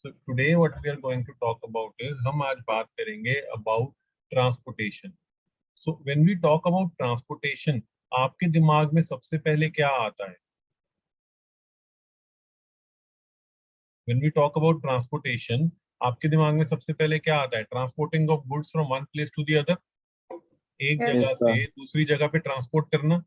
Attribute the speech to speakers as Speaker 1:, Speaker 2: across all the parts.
Speaker 1: So today what we are going to talk about is हम आज बात करेंगे about transportation. So when we talk about transportation, आपके दिमाग में सबसे पहले क्या आता है? When we talk about transportation, आपके दिमाग में सबसे पहले क्या आता है? Transporting of goods from one place to the other. एक
Speaker 2: Yes,
Speaker 1: जगह
Speaker 2: sir.
Speaker 1: से दूसरी जगह पे ट्रांसपोर्ट करना,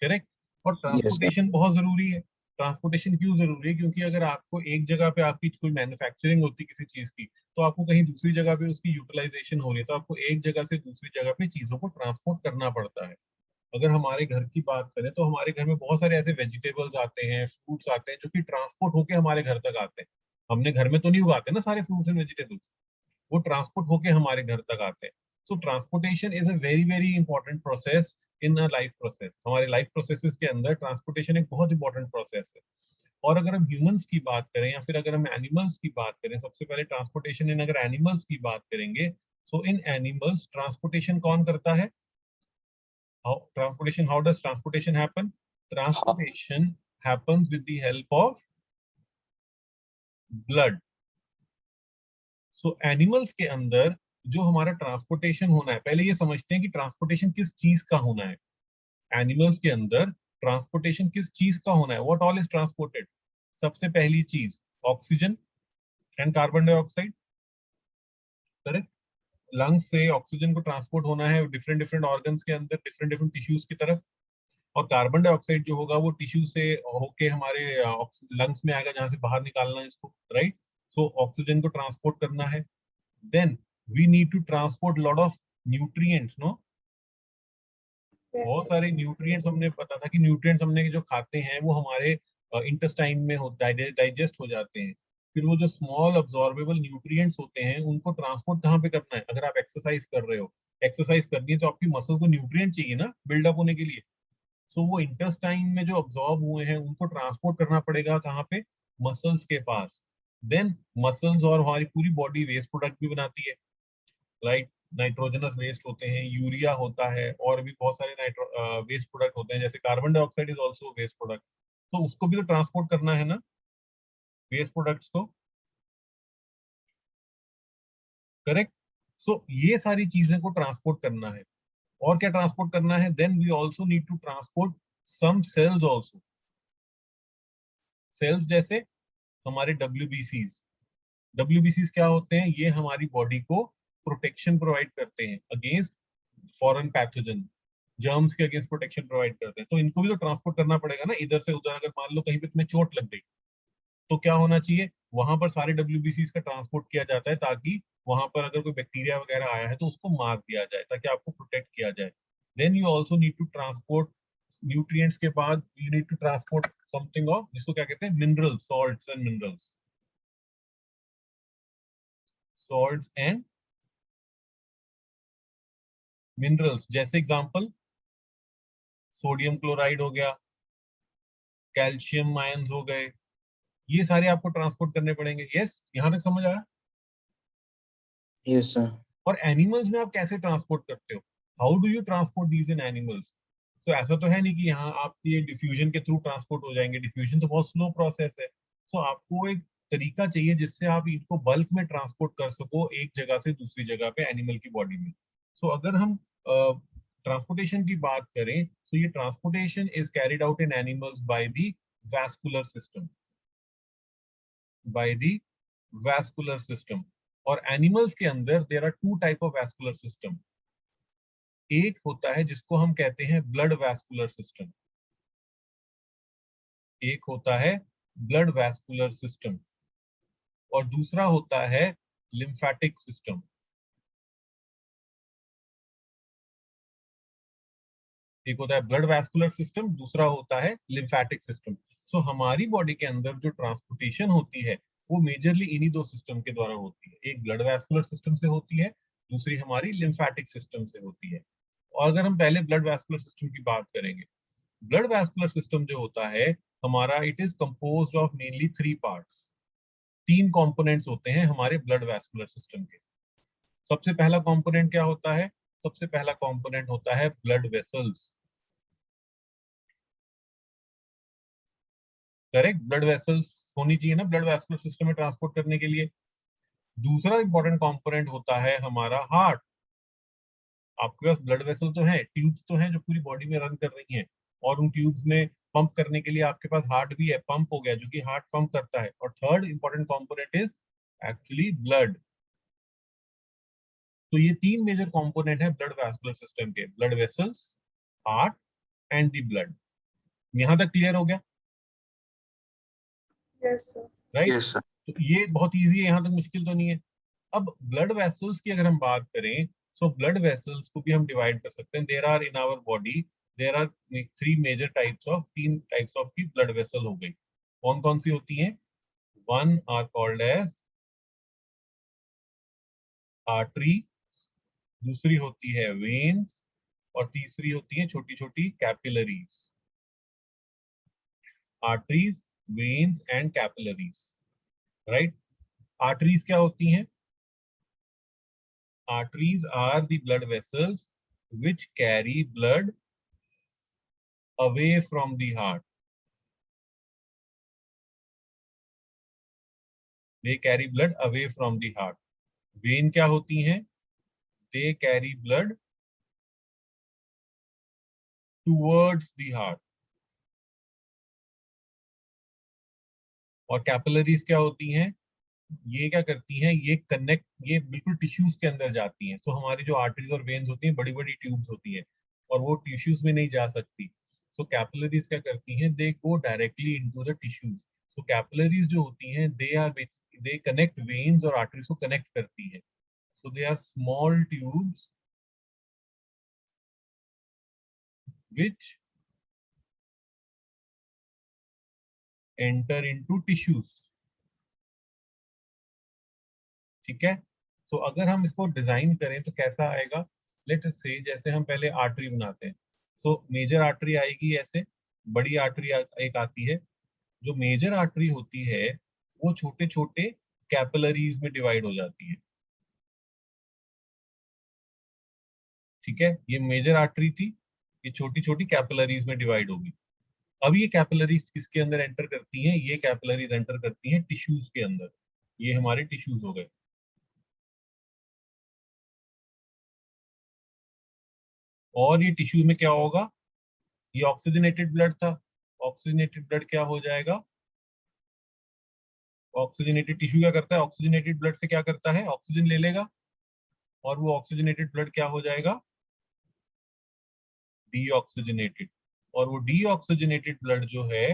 Speaker 1: करेक्ट? और
Speaker 2: Yes, sir.
Speaker 1: ट्रांसपोर्टेशन बहुत जरूरी है. ट्रांसपोर्टेशन क्यों जरूरी है? क्योंकि अगर आपको एक जगह पे आपकी कोई मैन्युफैक्चरिंग होती किसी चीज की, तो आपको कहीं दूसरी जगह पे उसकी यूटिलाइजेशन हो रही है, तो आपको एक जगह से दूसरी जगह पे चीजों को ट्रांसपोर्ट करना पड़ता है. अगर हमारे घर की बात करें तो हमारे घर में बहुत सारे ऐसे वेजिटेबल्स आते हैं, फ्रूट्स आते हैं, जो कि ट्रांसपोर्ट होके हमारे घर तक आते हैं. हमने घर में तो नहीं उगाते ना सारे फ्रूट्स एंड वेजिटेबल्स, वो ट्रांसपोर्ट होके हमारे घर तक आते हैं. So transportation is a very very important process in a life process. हमारे लाइफ प्रोसेसेस के अंदर ट्रांसपोर्टेशन एक बहुत इंपॉर्टेंट प्रोसेस है. और अगर हम ह्यूमंस की बात करें या फिर अगर हम एनिमल्स की बात करें, सबसे पहले ट्रांसपोर्टेशन इन अगर एनिमल्स की बात करेंगे, सो इन एनिमल्स ट्रांसपोर्टेशन कौन करता है? How does transportation happen? Transportation happens with the help of blood. So animals के अंदर जो हमारा ट्रांसपोर्टेशन होना है, पहले ये समझते हैं कि ट्रांसपोर्टेशन किस चीज का होना है. एनिमल्स के अंदर ट्रांसपोर्टेशन किस चीज का होना है? What all is transported? सबसे पहली चीज oxygen and carbon dioxide, correct? Lungs से ऑक्सीजन को ट्रांसपोर्ट होना है डिफरेंट डिफरेंट ऑर्गन्स के अंदर, डिफरेंट डिफरेंट टिश्यूज की तरफ. और कार्बन डाइऑक्साइड जो होगा वो टिश्यू से होके हमारे लंग्स में आएगा, जहां से बाहर निकालना है इसको, राइट? सो ऑक्सीजन को ट्रांसपोर्ट करना है. Then we need to transport lot of nutrients, no? बहुत सारे न्यूट्रिएंट्स, हमने पता था कि न्यूट्रिएंट्स हमने जो खाते हैं वो हमारे इंटेस्टाइन में डाइजेस्ट हो जाते हैं. फिर वो जो स्मॉल अब्सॉर्बेबल न्यूट्रिएंट्स होते हैं उनको ट्रांसपोर्ट कहाँ पे करना है? अगर आप एक्सरसाइज कर रहे हो, एक्सरसाइज करनी है तो आपकी मसल को न्यूट्रिएंट चाहिए ना बिल्डअप होने के लिए. सो वो इंटेस्टाइन में जो अब्सॉर्ब हुए हैं उनको ट्रांसपोर्ट करना पड़ेगा कहाँ पे? मसल्स के पास. देन मसल्स और हमारी पूरी बॉडी वेस्ट प्रोडक्ट भी बनाती है, राइट? नाइट्रोजनस वेस्ट होते हैं, यूरिया होता है, और भी बहुत सारे वेस्ट प्रोडक्ट होते हैं, जैसे carbon dioxide is also waste product. तो उसको भी तो ट्रांसपोर्ट करना है ना, वेस्ट प्रोडक्ट्स को, करेक्ट? सो ये सारी चीजें को ट्रांसपोर्ट करना है. और क्या ट्रांसपोर्ट करना है? Then we also need to transport some cells also. Cells जैसे हमारे WBCs. WBCs क्या होते हैं? ये हमारी बॉडी को प्रोटेक्शन प्रोवाइड करते हैं अगेंस्ट फॉरेन पैथोजन, जर्म्स के अगेंस्ट प्रोटेक्शन प्रोवाइड करते हैं. तो इनको भी तो ट्रांसपोर्ट करना पड़ेगा ना इधर से उधर. अगर मान लो कहीं पे तुम्हें चोट लग गई तो क्या होना चाहिए? वहां पर सारे WBCs का ट्रांसपोर्ट किया जाता है, ताकि वहां पर अगर कोई बैक्टीरिया वगैरह आया है तो उसको मार दिया जाए, ताकि आपको प्रोटेक्ट किया जाए. Then you also need to transport nutrients के बाद you need to transport something of, जिसको क्या कहते हैं? Minerals, salts and minerals. Salts and minerals जैसे एग्जांपल सोडियम क्लोराइड हो गया, कैल्शियम आयंस हो गए, ये सारे आपको ट्रांसपोर्ट करने पड़ेंगे. यस, यहाँ तक समझ आया?
Speaker 2: Yes, sir.
Speaker 1: और एनिमल्स में आप कैसे ट्रांसपोर्ट करते हो? How do you transport these in animals? तो ऐसा तो है नहीं कि यहाँ आप ये डिफ्यूजन के थ्रू ट्रांसपोर्ट हो जाएंगे. डिफ्यूजन तो बहुत स्लो प्रोसेस है. सो आपको एक तरीका चाहिए जिससे आप इनको बल्क में ट्रांसपोर्ट कर सको एक जगह से दूसरी जगह पे एनिमल की बॉडी में. सो अगर हम ट्रांसपोर्टेशन की बात करें, सो ये transportation is carried out in animals by the vascular system, by the vascular system. और एनिमल्स के अंदर there are two type of vascular system. एक होता है जिसको हम कहते हैं ब्लड वैस्कुलर सिस्टम, एक होता है ब्लड वैस्कुलर सिस्टम, और दूसरा होता है लिम्फेटिक सिस्टम. एक होता है ब्लड वैस्कुलर सिस्टम, दूसरा होता है लिम्फेटिक सिस्टम. सो हमारी बॉडी के अंदर जो ट्रांसपोर्टेशन होती है वो मेजरली इन्हीं दो सिस्टम के द्वारा होती है. एक ब्लड वैस्कुलर सिस्टम से होती है, दूसरी हमारी लिम्फेटिक सिस्टम से होती है. और अगर हम पहले ब्लड वैस्कुलर सिस्टम की बात करेंगे, ब्लड वैस्कुलर सिस्टम जो होता है हमारा, it is composed of mainly three parts. तीन कंपोनेंट्स होते हैं हमारे ब्लड वैस्कुलर सिस्टम के. सबसे पहला कंपोनेंट क्या होता है? सबसे पहला कंपोनेंट होता है blood vessels, correct, blood vessels होनी चाहिए ना ब्लड वैस्कुलर सिस्टम में ट्रांसपोर्ट करने के लिए। दूसरा इंपॉर्टेंट कंपोनेंट होता है हमारा हार्ट। आपके पास ब्लड वेसल तो है, ट्यूब्स तो हैं जो पूरी बॉडी में रन कर रही हैं, और उन ट्यूब्स में पंप करने के लिए आपके पास हार्ट भी है, पंप हो गया जो कि हार्ट पंप करता है। और third important component is actually blood. तो ये तीन मेजर कंपोनेंट है ब्लड वैस्कुलर सिस्टम के, blood vessels, heart and the blood. यहां तक क्लियर हो गया?
Speaker 3: Yes, sir.
Speaker 1: Right?
Speaker 2: Yes, sir.
Speaker 1: तो ये बहुत इजी है, यहाँ तक मुश्किल तो नहीं है। अब ब्लड वेसल्स की अगर हम बात करें, सो ब्लड वेसल्स को भी हम डिवाइड कर सकते हैं। There are in our body, there are तीन टाइप्स ऑफ की ब्लड वेसल हो गई। कौन कौन सी होती हैं? One are called as artery, दूसरी होती है वेन्स, और तीसरी होती है छोटी छोटी capillaries. Arteries, veins and capillaries, right? Arteries क्या होती हैं? Arteries are the blood vessels which carry blood away from the heart. They carry blood away from the heart. Vein क्या होती हैं? They carry blood towards the heart. और capillaries क्या होती हैं? ये क्या करती हैं? ये बिल्कुल टिश्यूज के अंदर जाती हैं। तो हमारी जो आर्टरीज और वेन्स होती हैं बड़ी बड़ी ट्यूब्स होती हैं, और वो टिश्यूज में नहीं जा सकती। सो कैपिलरीज क्या करती हैं? They go directly into the tissues. So capillaries जो होती हैं दे कनेक्ट वेन्स और आर्टरीज को कनेक्ट करती है। So they are small tubes which enter into tissues. ठीक है? सो अगर हम इसको डिजाइन करें तो कैसा आएगा? लेट अस से जैसे हम पहले आर्टरी बनाते हैं, सो मेजर आर्टरी आएगी ऐसे, बड़ी आर्टरी एक आती है। जो मेजर आर्टरी होती है वो छोटे छोटे कैपिलरीज में डिवाइड हो जाती है। ठीक है? ये मेजर आर्टरी थी, ये छोटी छोटी कैपिलरीज में डिवाइड होगी। अब ये कैपिलरीज किसके अंदर एंटर करती हैं? ये कैपिलरीज एंटर करती हैं टिश्यूज के अंदर। ये हमारे टिश्यूज हो गए। और ये टिश्यू में क्या होगा? ये ऑक्सीजनेटेड ब्लड था, ऑक्सीजनेटेड ब्लड क्या हो जाएगा? ऑक्सीजनेटेड टिश्यू क्या करता है? ऑक्सीजनेटेड ब्लड से क्या करता है? ऑक्सीजन ले लेगा, और वो ऑक्सीजनेटेड ब्लड क्या हो जाएगा? डीऑक्सीजनेटेड। और वो डीऑक्सीजनेटेड ब्लड जो है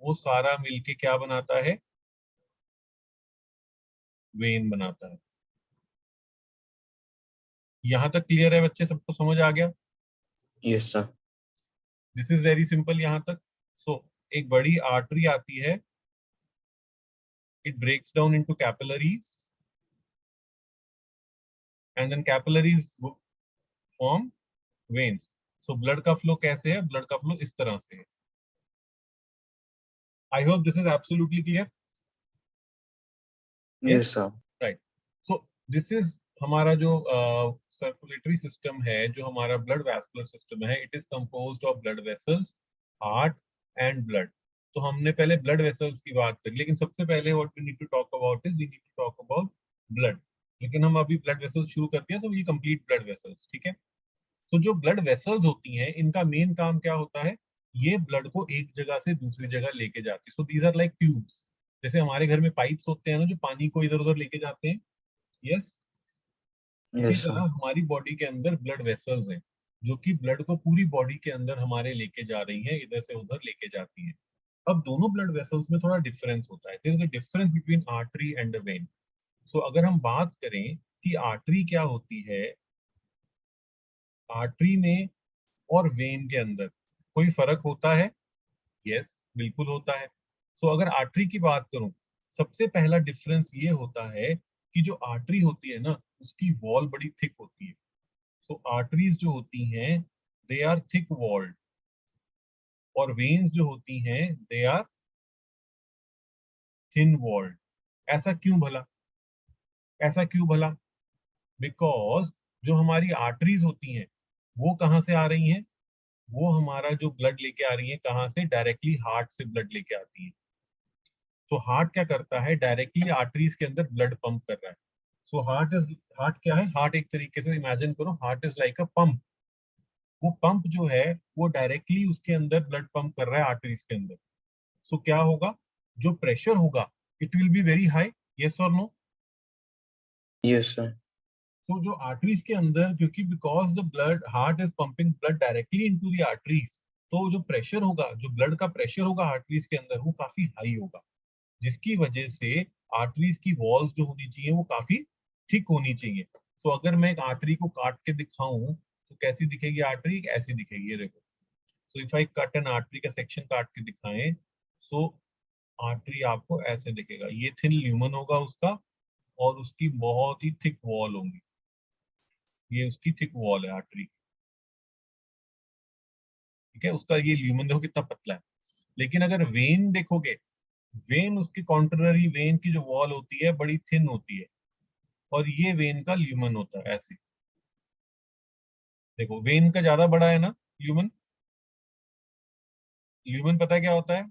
Speaker 1: वो सारा मिलके क्या बनाता है? वेन बनाता है। यहां तक क्लियर है बच्चे? सबको समझ आ गया?
Speaker 2: Yes, sir.
Speaker 1: This is very simple यहां तक। सो एक बड़ी आर्टरी आती है, it breaks down into capillaries, and then capillaries form veins. So blood का फ्लो कैसे है? ब्लड का फ्लो इस तरह से है। I hope this is absolutely clear.
Speaker 2: Yes, sir.
Speaker 1: Right? So this is हमारा जो सर्कुलेटरी सिस्टम है, जो हमारा ब्लड वैस्कुलर सिस्टम है, it is composed of blood vessels, heart and blood. तो हमने पहले ब्लड वेसल्स की बात करी, लेकिन सबसे पहले what we need to talk about is we need to talk about blood. लेकिन हम अभी ब्लड वेसल्स शुरू करते हैं, तो ये कंप्लीट ब्लड वेसल्स। ठीक है? तो जो ब्लड वेसल्स होती हैं इनका मेन काम क्या होता है? ये ब्लड को एक जगह से दूसरी जगह लेके जाती है। So these are like tubes. जैसे हमारे घर में पाइप्स होते हैं ना, जो पानी को इधर उधर लेके जाते हैं। यस? इसी
Speaker 2: Yes,
Speaker 1: तरह
Speaker 2: sir.
Speaker 1: हमारी बॉडी के अंदर ब्लड वेसल्स हैं, जो कि ब्लड को पूरी बॉडी के अंदर हमारे लेके जा रही हैं, इधर से उधर लेके जाती हैं। अब दोनों ब्लड वेसल्स में थोड़ा डिफरेंस होता है। There is a difference between artery and a vein. So अगर हम बात करें कि आर्टरी क्या होती है, आर्टरी में और वेन के अंदर कोई फर्क होता है? यस, बिल्कुल होता है। सो अगर आर्टरी की बात करूं, सबसे पहला डिफरेंस ये होता है कि जो आर्टरी होती है ना, उसकी वॉल बड़ी थिक होती है। सो आर्टरीज जो होती हैं दे आर थिक वॉल्ड, और वेन्स जो होती हैं दे आर थिन वॉल्ड। ऐसा क्यों भला? ऐसा क्यों भला? बिकॉज जो हमारी आर्टरीज होती हैं वो कहाँ से आ रही हैं? वो हमारा जो ब्लड लेके आ रही है कहाँ से? डायरेक्टली हार्ट से ब्लड लेके आती है। तो हार्ट क्या करता है, डायरेक्टली आर्टरीज के अंदर ब्लड पंप कर रहा है। सो हार्ट क्या है, हार्ट एक तरीके से इमेजिन करो, heart is like a pump. वो पंप जो है वो डायरेक्टली उसके अंदर ब्लड पंप कर रहा है आर्टरीज के अंदर। सो क्या होगा, जो प्रेशर होगा it will be very high, yes और नो।
Speaker 2: Yes, sir.
Speaker 1: तो जो आर्टरीज के अंदर, क्योंकि because the blood heart is pumping blood directly into the arteries, तो जो प्रेशर होगा, जो ब्लड का प्रेशर होगा आर्टरीज के अंदर वो काफी हाई होगा, जिसकी वजह से आर्टरीज की वॉल्स जो होनी चाहिए वो काफी थिक होनी चाहिए। सो अगर मैं एक आर्टरी को काट के दिखाऊं तो कैसी दिखेगी आर्टरी, ऐसी दिखेगी, ये देखो। So if I cut N artery का सेक्शन काट के दिखाएं, सो आर्टरी आपको ऐसे दिखेगा, ये थिन ल्यूमन होगा उसका, और उसकी बहुत ही थिक वॉल होंगी, ये उसकी थिक वॉल है आर्टरी, ठीक है। उसका ये ल्यूमन देखो कितना पतला है। लेकिन अगर वेन देखोगे, वेन उसकी कॉन्ट्ररी, वेन की जो वॉल होती है बड़ी थिन होती है, और ये वेन का ल्यूमन होता है ऐसे। देखो वेन का ज्यादा बड़ा है ना ल्यूमन। ल्यूमन पता है क्या होता है?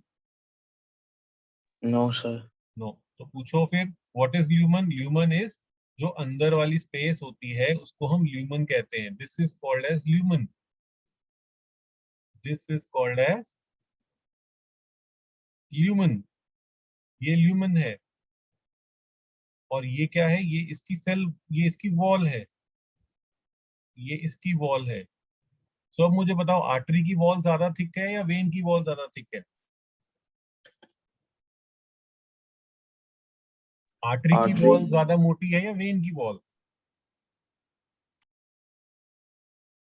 Speaker 2: No, sir.
Speaker 1: नो, तो पूछो फिर what is lumen. Lumen is जो अंदर वाली स्पेस होती है उसको हम ल्यूमन कहते हैं, this is called as lumen, this is called as lumen, ये ल्यूमन है। और ये क्या है, ये इसकी सेल, ये इसकी वॉल है, ये इसकी वॉल है। सो अब मुझे बताओ आर्टरी की वॉल ज्यादा थिक है या वेन की वॉल ज्यादा थिक है? आर्टरी की वॉल
Speaker 2: Artery.
Speaker 1: ज्यादा मोटी है या वेन की वॉल?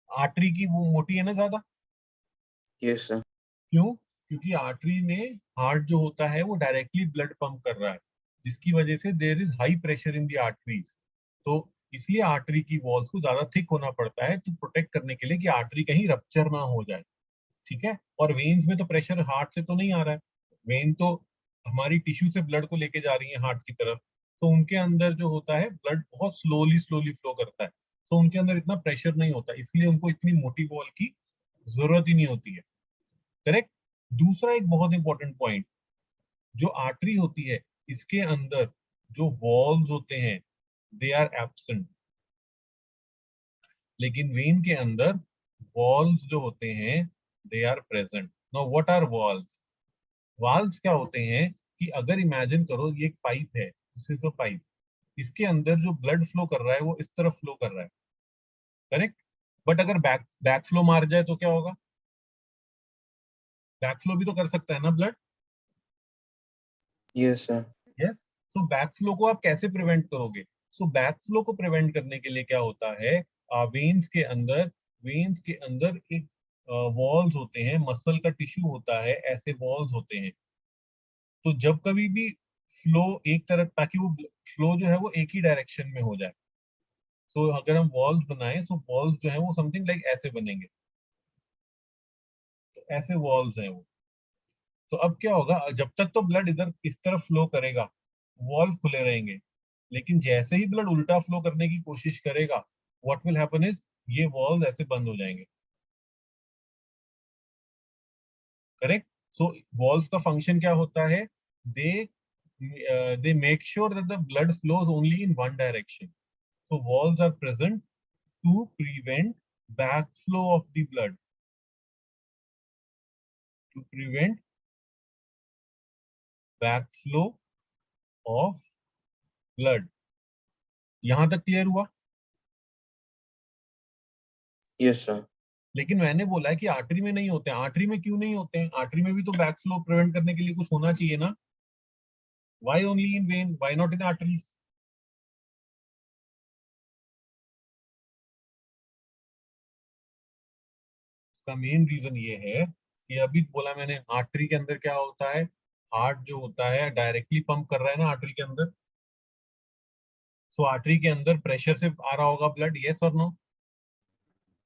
Speaker 1: आर्टरी की वो मोटी है ना ज्यादा।
Speaker 2: Yes, sir.
Speaker 1: क्यों? क्योंकि आर्टरी में हार्ट जो होता है वो डायरेक्टली ब्लड पंप कर रहा है, जिसकी वजह से there is high pressure in the arteries. तो इसलिए आर्टरी की वॉल्स को ज्यादा थिक होना पड़ता है टू प्रोटेक्ट करने के लिए कि आर्टरी कहीं रप्चर ना हो जाए, ठीक है। और वेन्स में तो प्रेशर हार्ट से तो नहीं आ रहा है, वेन तो हमारी टिश्यू से ब्लड को लेके जा रही है हार्ट की तरफ, तो उनके अंदर जो होता है ब्लड बहुत स्लोली स्लोली फ्लो करता है, तो उनके अंदर इतना प्रेशर नहीं होता, इसलिए उनको इतनी मोटी वॉल की जरूरत ही नहीं होती है, करेक्ट। दूसरा एक बहुत इंपॉर्टेंट पॉइंट, जो आर्टरी होती है इसके अंदर जो वॉल्स होते हैं दे आर एब्सेंट, लेकिन वेन के अंदर वॉल्स जो होते हैं they are present. Now what are valves? Valves क्या होते हैं कि अगर इमेजिन करो ये एक पाइप है, दिस इज अ पाइप, इसके अंदर जो ब्लड फ्लो कर रहा है वो इस तरफ फ्लो कर रहा है, करेक्ट। बट अगर बैक बैक फ्लो मार जाए तो क्या होगा? बैक फ्लो भी तो कर सकता है ना ब्लड।
Speaker 2: Yes, sir.
Speaker 1: यस। तो बैक फ्लो को आप कैसे प्रिवेंट करोगे? सो बैक फ्लो को प्रिवेंट करने के लिए क्या होता है, वेन्स के अंदर, वेन्स के अंदर एक वॉल्स होते हैं, मसल का टिश्यू होता है, ऐसे वॉल्स होते हैं। तो जब कभी भी फ्लो एक तरफ, ताकि वो फ्लो जो है वो एक ही डायरेक्शन में हो जाए, सो अगर हम वॉल्स बनाएं, सो वॉल्स जो है वो समथिंग लाइक ऐसे बनेंगे, तो ऐसे वॉल्स हैं वो। तो अब क्या होगा, जब तक तो ब्लड इधर इस तरफ फ्लो करेगा, वॉल्व खुले रहेंगे, लेकिन जैसे ही ब्लड उल्टा फ्लो करने की कोशिश करेगा, व्हाट विल हैपन इज ये वॉल्व ऐसे बंद हो जाएंगे, करेक्ट। सो वॉल्स का फंक्शन क्या होता है, they they make sure that the blood flows only in one direction. So walls are present to prevent backflow of the blood, to prevent backflow of blood. यहां तक clear हुआ?
Speaker 2: Yes, sir.
Speaker 1: लेकिन मैंने बोला है कि आर्टरी में नहीं होते हैं, आर्टरी में क्यों नहीं होते हैं? आर्टरी में भी तो बैकफ्लो प्रिवेंट करने के लिए कुछ होना चाहिए ना। Why only in vein, why not in arteries? इसका मेन रीजन ये है कि अभी बोला मैंने, आर्टरी के अंदर क्या होता है, हार्ट जो होता है डायरेक्टली पंप कर रहा है ना आर्टरी के अंदर, सो आर्टरी के अंदर प्रेशर से आ रहा होगा ब्लड, यस और नो।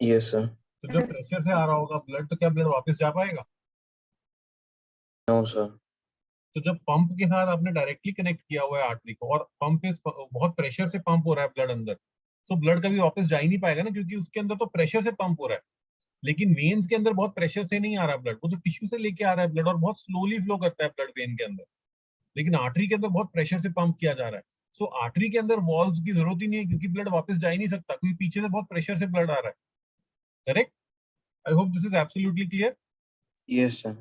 Speaker 2: Yes, sir.
Speaker 1: तो जब प्रेशर से आ रहा होगा ब्लड, तो क्या ब्लड वापस जा पाएगा?
Speaker 2: No, sir.
Speaker 1: तो जब पंप के साथ आपने डायरेक्टली कनेक्ट किया हुआ है आर्टरी को, और पंप इस बहुत प्रेशर से पंप हो रहा है ब्लड अंदर, तो ब्लड कभी वापस जा ही नहीं पाएगा ना, क्योंकि उसके अंदर तो प्रेशर से पंप हो रहा है। लेकिन वेन्स के अंदर बहुत प्रेशर से नहीं आ रहा ब्लड, वो तो टिश्यू से लेके आ रहा है ब्लड, और बहुत स्लोली फ्लो करता है ब्लड वेन के अंदर। लेकिन आर्टरी के अंदर बहुत प्रेशर से पंप किया जा रहा है। सो आर्टरी के अंदर वॉल्स की जरूरत ही नहीं है, क्योंकि ब्लड वापस जा ही नहीं सकता, क्योंकि पीछे से बहुत प्रेशर से ब्लड आ रहा है। Correct? I hope this is absolutely clear.
Speaker 2: Yes, sir.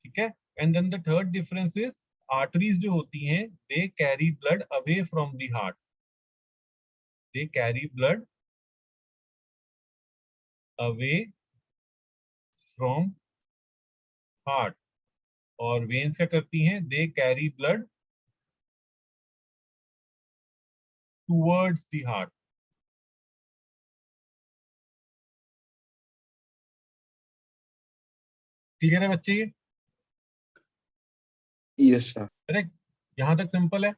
Speaker 1: ठीक है। And then the third difference is, arteries जो होती हैं they carry blood away from the heart, they carry blood away from heart, और वेन्स क्या करती हैं, they carry blood towards the heart. Clear है बच्चे ये?
Speaker 2: Yes, sir.
Speaker 1: करेक्ट? यहां तक सिंपल है।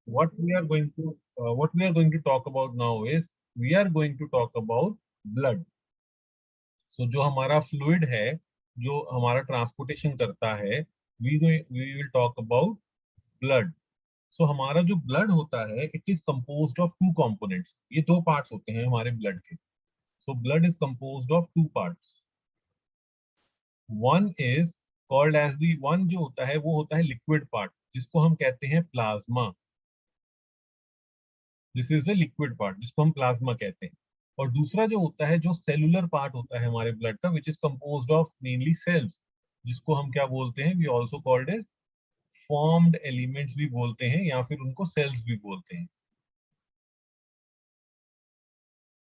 Speaker 1: What we are going to talk about now is, we are going to talk about blood. So जो हमारा फ्लूइड है, जो हमारा ट्रांसपोर्टेशन करता है, we will talk about blood. So हमारा जो ब्लड होता है, it is composed of two components. ये दो पार्ट्स होते हैं हमारे ब्लड के। So blood is composed of two parts. One is called as the one, जो होता है वो होता है लिक्विड पार्ट, जिसको हम कहते हैं plasma. This is the liquid part, जिसको हम प्लाज्मा कहते हैं। और दूसरा जो होता है, जो सेलुलर पार्ट होता है हमारे ब्लड का, which is composed of mainly cells, जिसको हम क्या बोलते हैं, we also called as formed elements भी बोलते हैं, या फिर उनको सेल्स भी बोलते हैं।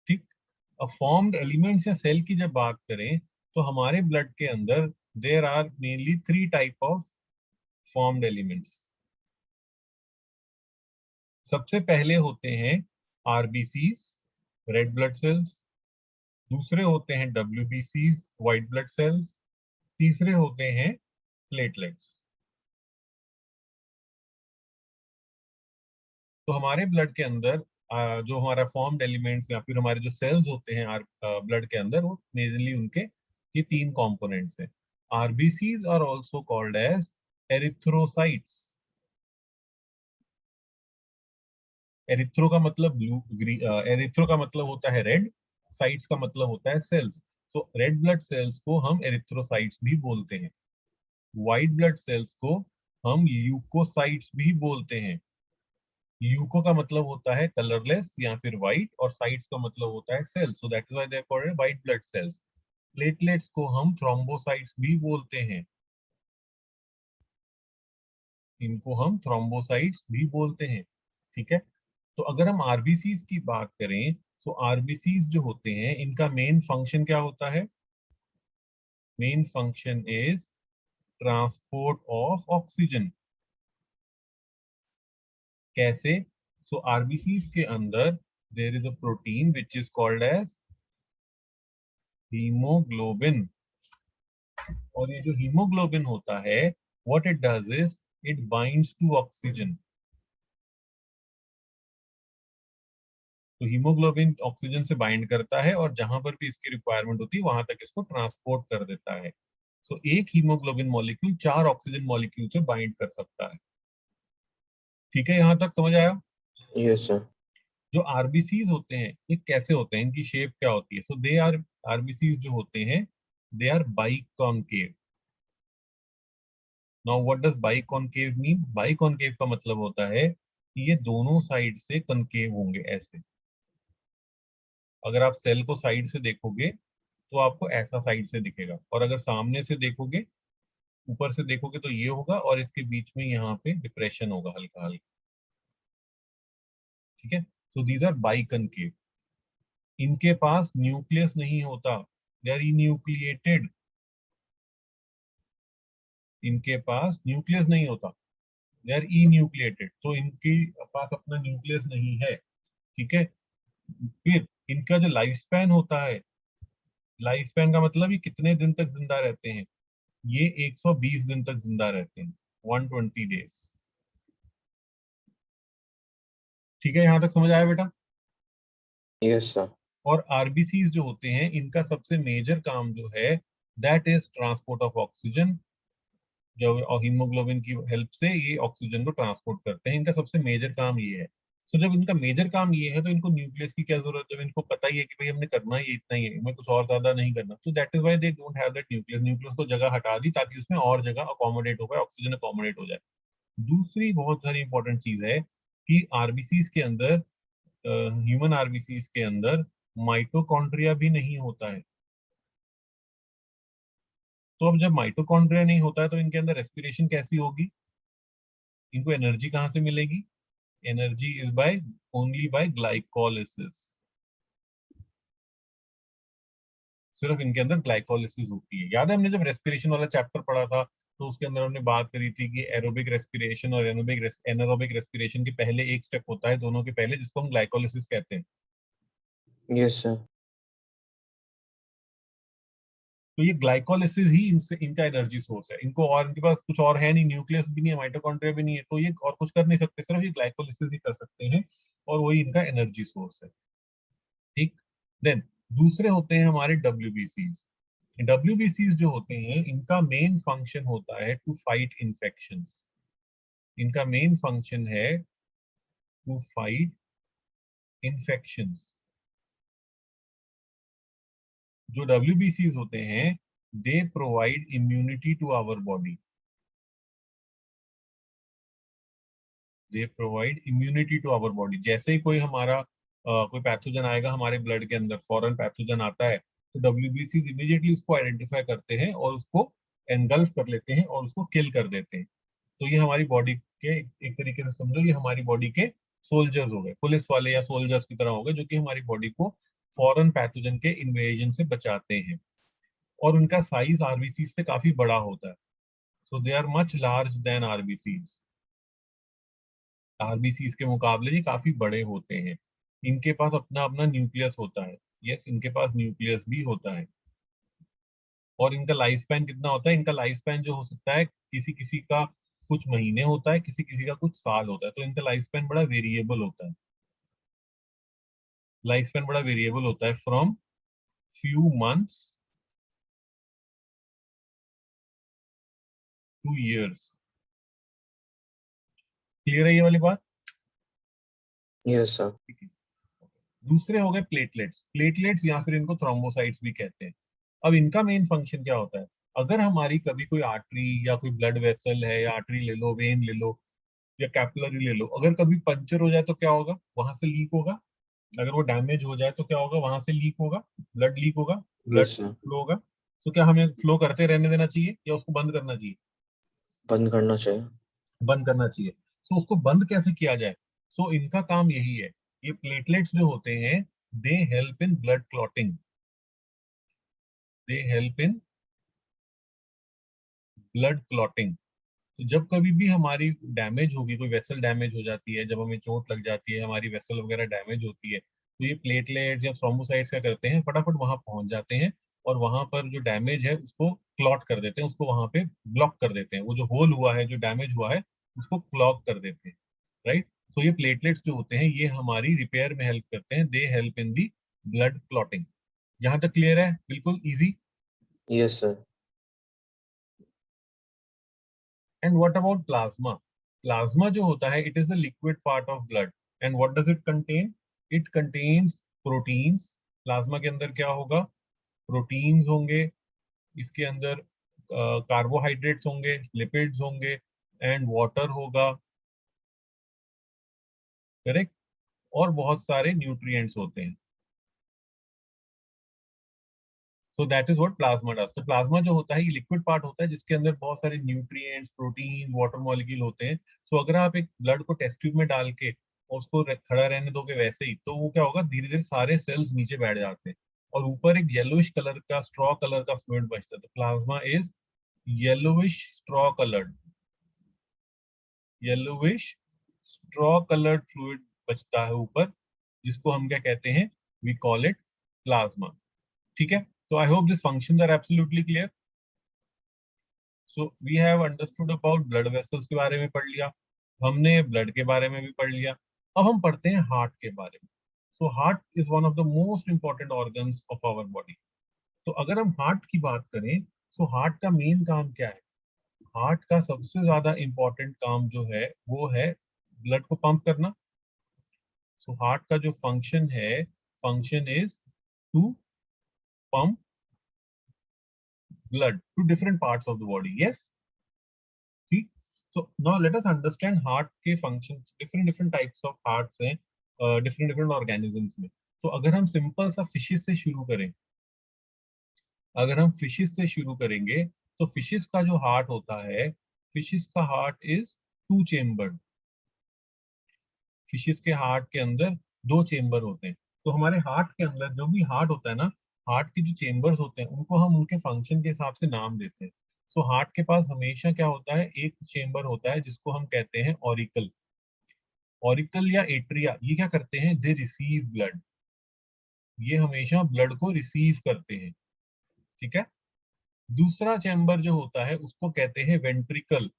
Speaker 1: ठीक। अब फॉर्म्ड एलिमेंट्स या सेल की जब बात करें, तो हमारे ब्लड के अंदर there are mainly three type of formed elements. सबसे पहले होते हैं आरबीसीज, रेड ब्लड सेल्स। दूसरे होते हैं डब्ल्यूबीसीज, व्हाइट ब्लड सेल्स। तीसरे होते हैं प्लेटलेट्स। तो हमारे ब्लड के अंदर जो हमारा फॉर्म्ड एलिमेंट्स या फिर हमारे जो सेल्स होते हैं ब्लड के अंदर, वो मेजरली उनके ये तीन कंपोनेंट्स हैं। RBCs are also called as erythrocytes. Erythro का मतलब ब्लू, एरिथ्रो का मतलब होता है रेड, साइट्स का मतलब होता है सेल्स। सो रेड ब्लड सेल्स को हम एरिथ्रोसाइट्स भी बोलते हैं। व्हाइट ब्लड सेल्स को हम ल्यूकोसाइट्स भी बोलते हैं। ल्यूको का मतलब होता है कलरलेस या फिर व्हाइट, और साइट्स का मतलब होता है cells, so that is why they are called white blood cells. Platelets को हम थ्रोम्बोसाइट्स भी बोलते हैं, इनको हम थ्रोम्बोसाइट्स भी बोलते हैं। ठीक है। तो अगर हम आरबीसीज की बात करें, तो आरबीसीज जो होते हैं, इनका मेन फंक्शन क्या होता है? Main function is transport of oxygen. कैसे? सो आरबीसीज के अंदर there is a protein which is called as haemoglobin. और ये जो हीमोग्लोबिन होता है, what it does is, it binds to oxygen. तो हीमोग्लोबिन ऑक्सीजन से बाइंड करता है, और जहां पर भी इसकी रिक्वायरमेंट होती है वहां तक इसको ट्रांसपोर्ट कर देता है। सो एक हीमोग्लोबिन मॉलिक्यूल 4 ऑक्सीजन मॉलिक्यूल से बाइंड कर सकता है। ठीक है, यहां तक समझ आया?
Speaker 2: Yes, sir.
Speaker 1: जो आरबीसीज होते हैं, ये कैसे होते हैं, इनकी शेप क्या होती है? सो दे आर, आरबीसीज जो होते हैं, they are biconcave. Now what does biconcave mean? Biconcave का मतलब होता है कि ये दोनों साइड से कनकेव होंगे, ऐसे। अगर आप सेल को साइड से देखोगे तो आपको ऐसा साइड से दिखेगा, और अगर सामने से देखोगे, ऊपर से देखोगे, तो ये होगा, और इसके बीच में यहाँ पे डिप्रेशन होगा हल्का हल्का। ठीक है। So these are biconcave. इनके पास न्यूक्लियस नहीं होता, दे आर इन्यूक्लिएटेड। इनके पास न्यूक्लियस नहीं होता, दे आर इन्यूक्लिएटेड, तो इनके पास अपना न्यूक्लियस नहीं है। ठीक है। फिर इनका जो लाइफ स्पैन होता है, लाइफ स्पैन का मतलब ये कितने दिन तक जिंदा रहते हैं, ये 120 दिन तक जिंदा रहते हैं, 120 डेज। ठीक है, यहां तक समझ आया बेटा?
Speaker 2: Yes, sir.
Speaker 1: और आरबीसीज जो होते हैं, इनका सबसे मेजर काम जो है, that is transport of oxygen. जो हीमोग्लोबिन की हेल्प से ये ऑक्सीजन को ट्रांसपोर्ट करते हैं, इनका सबसे मेजर काम ये है। सो जब इनका मेजर काम ये है, तो इनको न्यूक्लियस की क्या जरूरत है? जब इनको पता ही है कि भाई हमने करना ये इतना ही है, हमें कुछ और ज्यादा नहीं करना, तो that is why they don't have that nucleus. Nucleus को जगह हटा दी ताकि उसमें और जगह अकोमोडेट हो पाए, ऑक्सीजन अकोमोडेट हो जाए। दूसरी बहुत सारी इंपॉर्टेंट चीज है कि आरबीसीज के अंदर, ह्यूमन आरबीसीज के अंदर माइटोकॉन्ड्रिया भी नहीं होता है। तो अब जब माइटोकॉन्ड्रिया नहीं होता है तो इनके अंदर रेस्पिरेशन कैसी होगी, इनको एनर्जी कहाँ से मिलेगी? Energy is by only by glycolysis. सिर्फ इनके अंदर ग्लाइकोलिसिस होती है। याद है हमने जब रेस्पिरेशन वाला चैप्टर पढ़ा था तो उसके अंदर हमने बात करी थी कि एरोबिक रेस्पिरेशन और एनारोबिक रेस्पिरेशन के पहले एक स्टेप होता है, दोनों के पहले, जिसको हम ग्लाइकोलिसिस कहते हैं।
Speaker 2: Yes, sir.
Speaker 1: तो ये ग्लाइकोलिसिस ही इनसे इनका एनर्जी सोर्स है। इनको और इनके पास कुछ और है नहीं, न्यूक्लियस भी नहीं है, माइटोकॉन्ड्रिया भी नहीं है, तो ये और कुछ कर नहीं सकते, सिर्फ ये ग्लाइकोलिसिस ही कर सकते हैं और वही इनका एनर्जी सोर्स है। ठीक। देन दूसरे होते हैं हमारे डब्ल्यूबीसीज। डब्ल्यूबीसीज जो होते हैं इनका मेन फंक्शन होता है टू फाइट इन्फेक्शंस। इनका मेन फंक्शन है टू फाइट इन्फेक्शंस। जो डब्ल्यूबीसीज होते हैं they provide immunity to our body. They provide immunity to our body. जैसे ही कोई हमारा कोई पैथोजन आएगा हमारे ब्लड के अंदर, फॉरेन पैथोजन आता है, तो डब्ल्यूबीसी इमीडिएटली उसको आइडेंटिफाई करते हैं और उसको एनगल्फ कर लेते हैं और उसको किल कर देते हैं। तो ये हमारी बॉडी के, एक तरीके से समझो, ये हमारी बॉडी के सोल्जर्स हो गए, पुलिस वाले या सोल्जर्स की तरह हो गए, जो कि हमारी बॉडी को फॉरेन पैथोजन के इन्वेजन से बचाते हैं। और उनका साइज आरबीसी से काफी बड़ा होता है। So they are much large than RBCs. RBC के मुकाबले ये काफी बड़े होते हैं। इनके पास अपना अपना न्यूक्लियस होता है। यस, इनके पास न्यूक्लियस भी होता है। और इनका लाइफ स्पैन कितना होता है? इनका लाइफ स्पैन जो हो सकता है, किसी किसी का कुछ महीने होता है, किसी किसी का कुछ साल होता है, तो इनका लाइफ स्पैन बड़ा वेरिएबल होता है। लाइफ स्पैन बड़ा वेरिएबल होता है, from few months two years. Clear है ये वाली बात?
Speaker 2: Yes, sir.
Speaker 1: ठीक है। दूसरे हो गए प्लेटलेट्स। प्लेटलेट्स या फिर इनको थ्रोम्बोसाइट्स भी कहते हैं। अब इनका मेन फंक्शन क्या होता है? अगर हमारी कभी कोई आर्टरी या कोई ब्लड वेसल है, या आर्टरी ले लो, वेन ले लो, या कैपिलरी ले लो, अगर कभी पंचर हो जाए तो क्या होगा? वहां से लीक होगा। अगर वो डैमेज हो जाए तो क्या होगा? वहां से लीक होगा, ब्लड लीक होगा, ब्लड
Speaker 2: Yes, sir.
Speaker 1: फ्लो होगा। तो क्या हमें फ्लो करते रहने देना चाहिए या उसको बंद करना चाहिए?
Speaker 2: बंद करना चाहिए।
Speaker 1: बंद करना चाहिए। तो उसको बंद कैसे किया जाए? सो इनका काम यही है। ये प्लेटलेट्स जो होते हैं they help in blood clotting. They help in blood clotting. तो जब कभी भी हमारी डैमेज होगी, कोई वेसल डैमेज हो जाती है, जब हमें चोट लग जाती है, हमारी वेसल वगैरह डैमेज होती है, तो ये प्लेटलेट्स या थ्रोम्बोसाइट्स क्या करते हैं, फटाफट वहां पहुंच जाते हैं और वहां पर जो डैमेज है उसको क्लॉट कर देते हैं, उसको वहां पे ब्लॉक कर देते हैं। वो जो होल हुआ है, जो डैमेज हुआ है, उसको क्लॉग कर देते हैं। राइट। तो ये प्लेटलेट्स जो होते हैं ये हमारी रिपेयर में हेल्प करते हैं। They help in the blood clotting. यहाँ तक क्लियर है? बिल्कुल easy.
Speaker 2: Yes, sir.
Speaker 1: And what about plasma? Plasma जो होता है it is the liquid part of blood. And what does it contain? It contains proteins. Plasma के अंदर क्या होगा? प्रोटीन्स होंगे, इसके अंदर कार्बोहाइड्रेट्स होंगे, लिपिड्स होंगे, एंड वाटर होगा। करेक्ट। और बहुत सारे न्यूट्रिएंट्स होते हैं। सो that is what plasma does. तो प्लाज्मा जो होता है ये लिक्विड पार्ट होता है जिसके अंदर बहुत सारे न्यूट्रिएंट्स, प्रोटीन, वाटर मॉलिक्यूल होते हैं। सो अगर आप एक ब्लड को टेस्ट ट्यूब में डाल के और उसको खड़ा रहने दोगे वैसे ही, तो वो क्या होगा, धीरे धीरे सारे सेल्स नीचे बैठ जाते हैं और ऊपर एक येलोइश कलर का, स्ट्रॉ कलर का फ्लूइड बचता है। तो plasma is yellowish straw coloured. Yellowish straw coloured fluid बचता है ऊपर, जिसको हम क्या कहते हैं? We call it plasma. ठीक है। So I hope this functions are absolutely clear. So we have understood about blood vessels के बारे में पढ़ लिया, हमने ब्लड के बारे में भी पढ़ लिया। अब हम पढ़ते हैं हार्ट के बारे में। So heart is one of the most important organs of our body. तो अगर हम हार्ट की बात करें, सो हार्ट का मेन काम क्या है? हार्ट का सबसे ज्यादा इंपॉर्टेंट काम जो है वो है ब्लड को पंप करना। सो हार्ट का जो फंक्शन है, function is to pump blood to different parts of the body. Yes. ठीक। So now let us understand heart के functions. Different types of hearts हैं, different organisms में. तो अगर हम सिंपल सा फिशेस से शुरू करें, अगर हम फिशेस से शुरू करेंगे तो फिशेस का जो हार्ट होता है, फिशेस का हार्ट इज 2 चेम्बर्ड. फिशेस के हार्ट के अंदर 2 चेम्बर होते हैं. तो हमारे हार्ट के अंदर जो भी हार्ट होता है ना, हार्ट के जो चेम्बर्स होते हैं उनको हम उनके फंक्शन के हिसाब से नाम देते हैं. सो हार्ट के पास हमेशा क्या होता है, एक चेम्बर होता है जिसको हम कहते हैं ऑरिकल. ऑरिकल या एट्रिया, ये क्या करते हैं, दे रिसीव ब्लड. ये हमेशा ब्लड को रिसीव करते हैं. ठीक है. दूसरा चैम्बर जो होता है उसको कहते हैं वेंट्रिकल.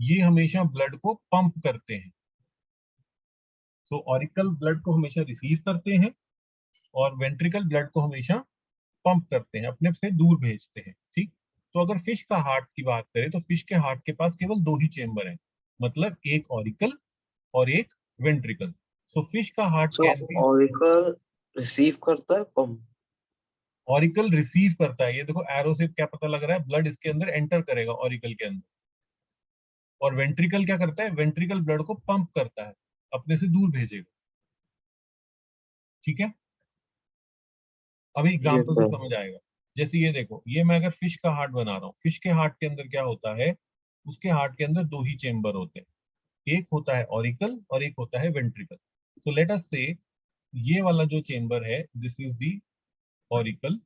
Speaker 1: ये हमेशा ब्लड को पंप करते हैं. सो ऑरिकल ब्लड को हमेशा रिसीव करते हैं और वेंट्रिकल ब्लड को हमेशा पंप करते हैं, अपने से दूर भेजते हैं. ठीक. तो अगर फिश का हार्ट की बात करें तो फिश के हार्ट के पास केवल 2 ही चेम्बर हैं, मतलब एक ऑरिकल और एक वेंट्रिकल. सो फिश का heart
Speaker 2: so
Speaker 1: can be,
Speaker 2: auricle receive करता है पंप.
Speaker 1: ऑरिकल रिसीव करता है. ये देखो एरो से क्या पता लग रहा है, ब्लड इसके अंदर एंटर करेगा ऑरिकल के अंदर. और वेंट्रिकल क्या करता है, वेंट्रिकल ब्लड को पंप करता है, अपने से दूर भेजेगा. ठीक है. अभी
Speaker 2: यस
Speaker 1: एग्जांपल से
Speaker 2: सर.
Speaker 1: समझ आएगा. जैसे ये देखो, ये मैं अगर फिश का हार्ट बना रहा हूँ, फिश के हार्ट के अंदर क्या होता है, उसके हार्ट के अंदर 2 ही चेम्बर होते हैं. एक होता है ऑरिकल और एक होता है वेंट्रिकल. सो लेट अस से ये वाला जो चेम्बर है, दिस इज दी ऑरिकल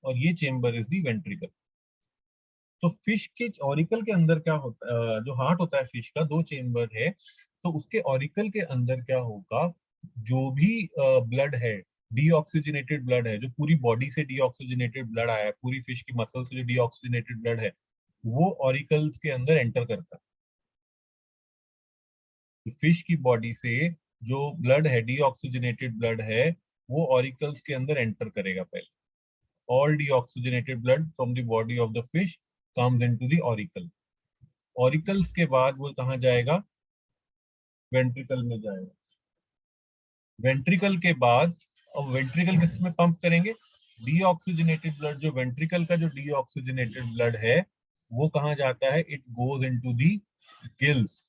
Speaker 1: और ये चेम्बर इज दी वेंट्रिकल. तो फिश के ऑरिकल के अंदर क्या होता है, जो हार्ट होता है फिश का, 2 चेम्बर है. तो उसके ऑरिकल के अंदर क्या होगा, जो भी ब्लड है, डीऑक्सीजनेटेड ब्लड है, जो पूरी बॉडी से डीऑक्सीजनेटेड ब्लड आया है, पूरी फिश की मसल से जो डीऑक्सीजनेटेड ब्लड है, वो ऑरिकल्स के अंदर एंटर करता है. तो फिश की बॉडी से जो ब्लड है, डीऑक्सीजनेटेड ब्लड है, वो ऑरिकल्स के अंदर एंटर करेगा पहले. All deoxygenated blood from the body of the fish comes into the auricle. Auricles के बाद वो कहाँ जाएगा, वेंट्रिकल में जाएगा. वेंट्रिकल के बाद, अब वेंट्रिकल किस में पंप करेंगे, डीऑक्सीजनेटेड ब्लड, जो वेंट्रिकल का जो डीऑक्सीजनेटेड ब्लड है वो कहाँ जाता है, it goes into the gills.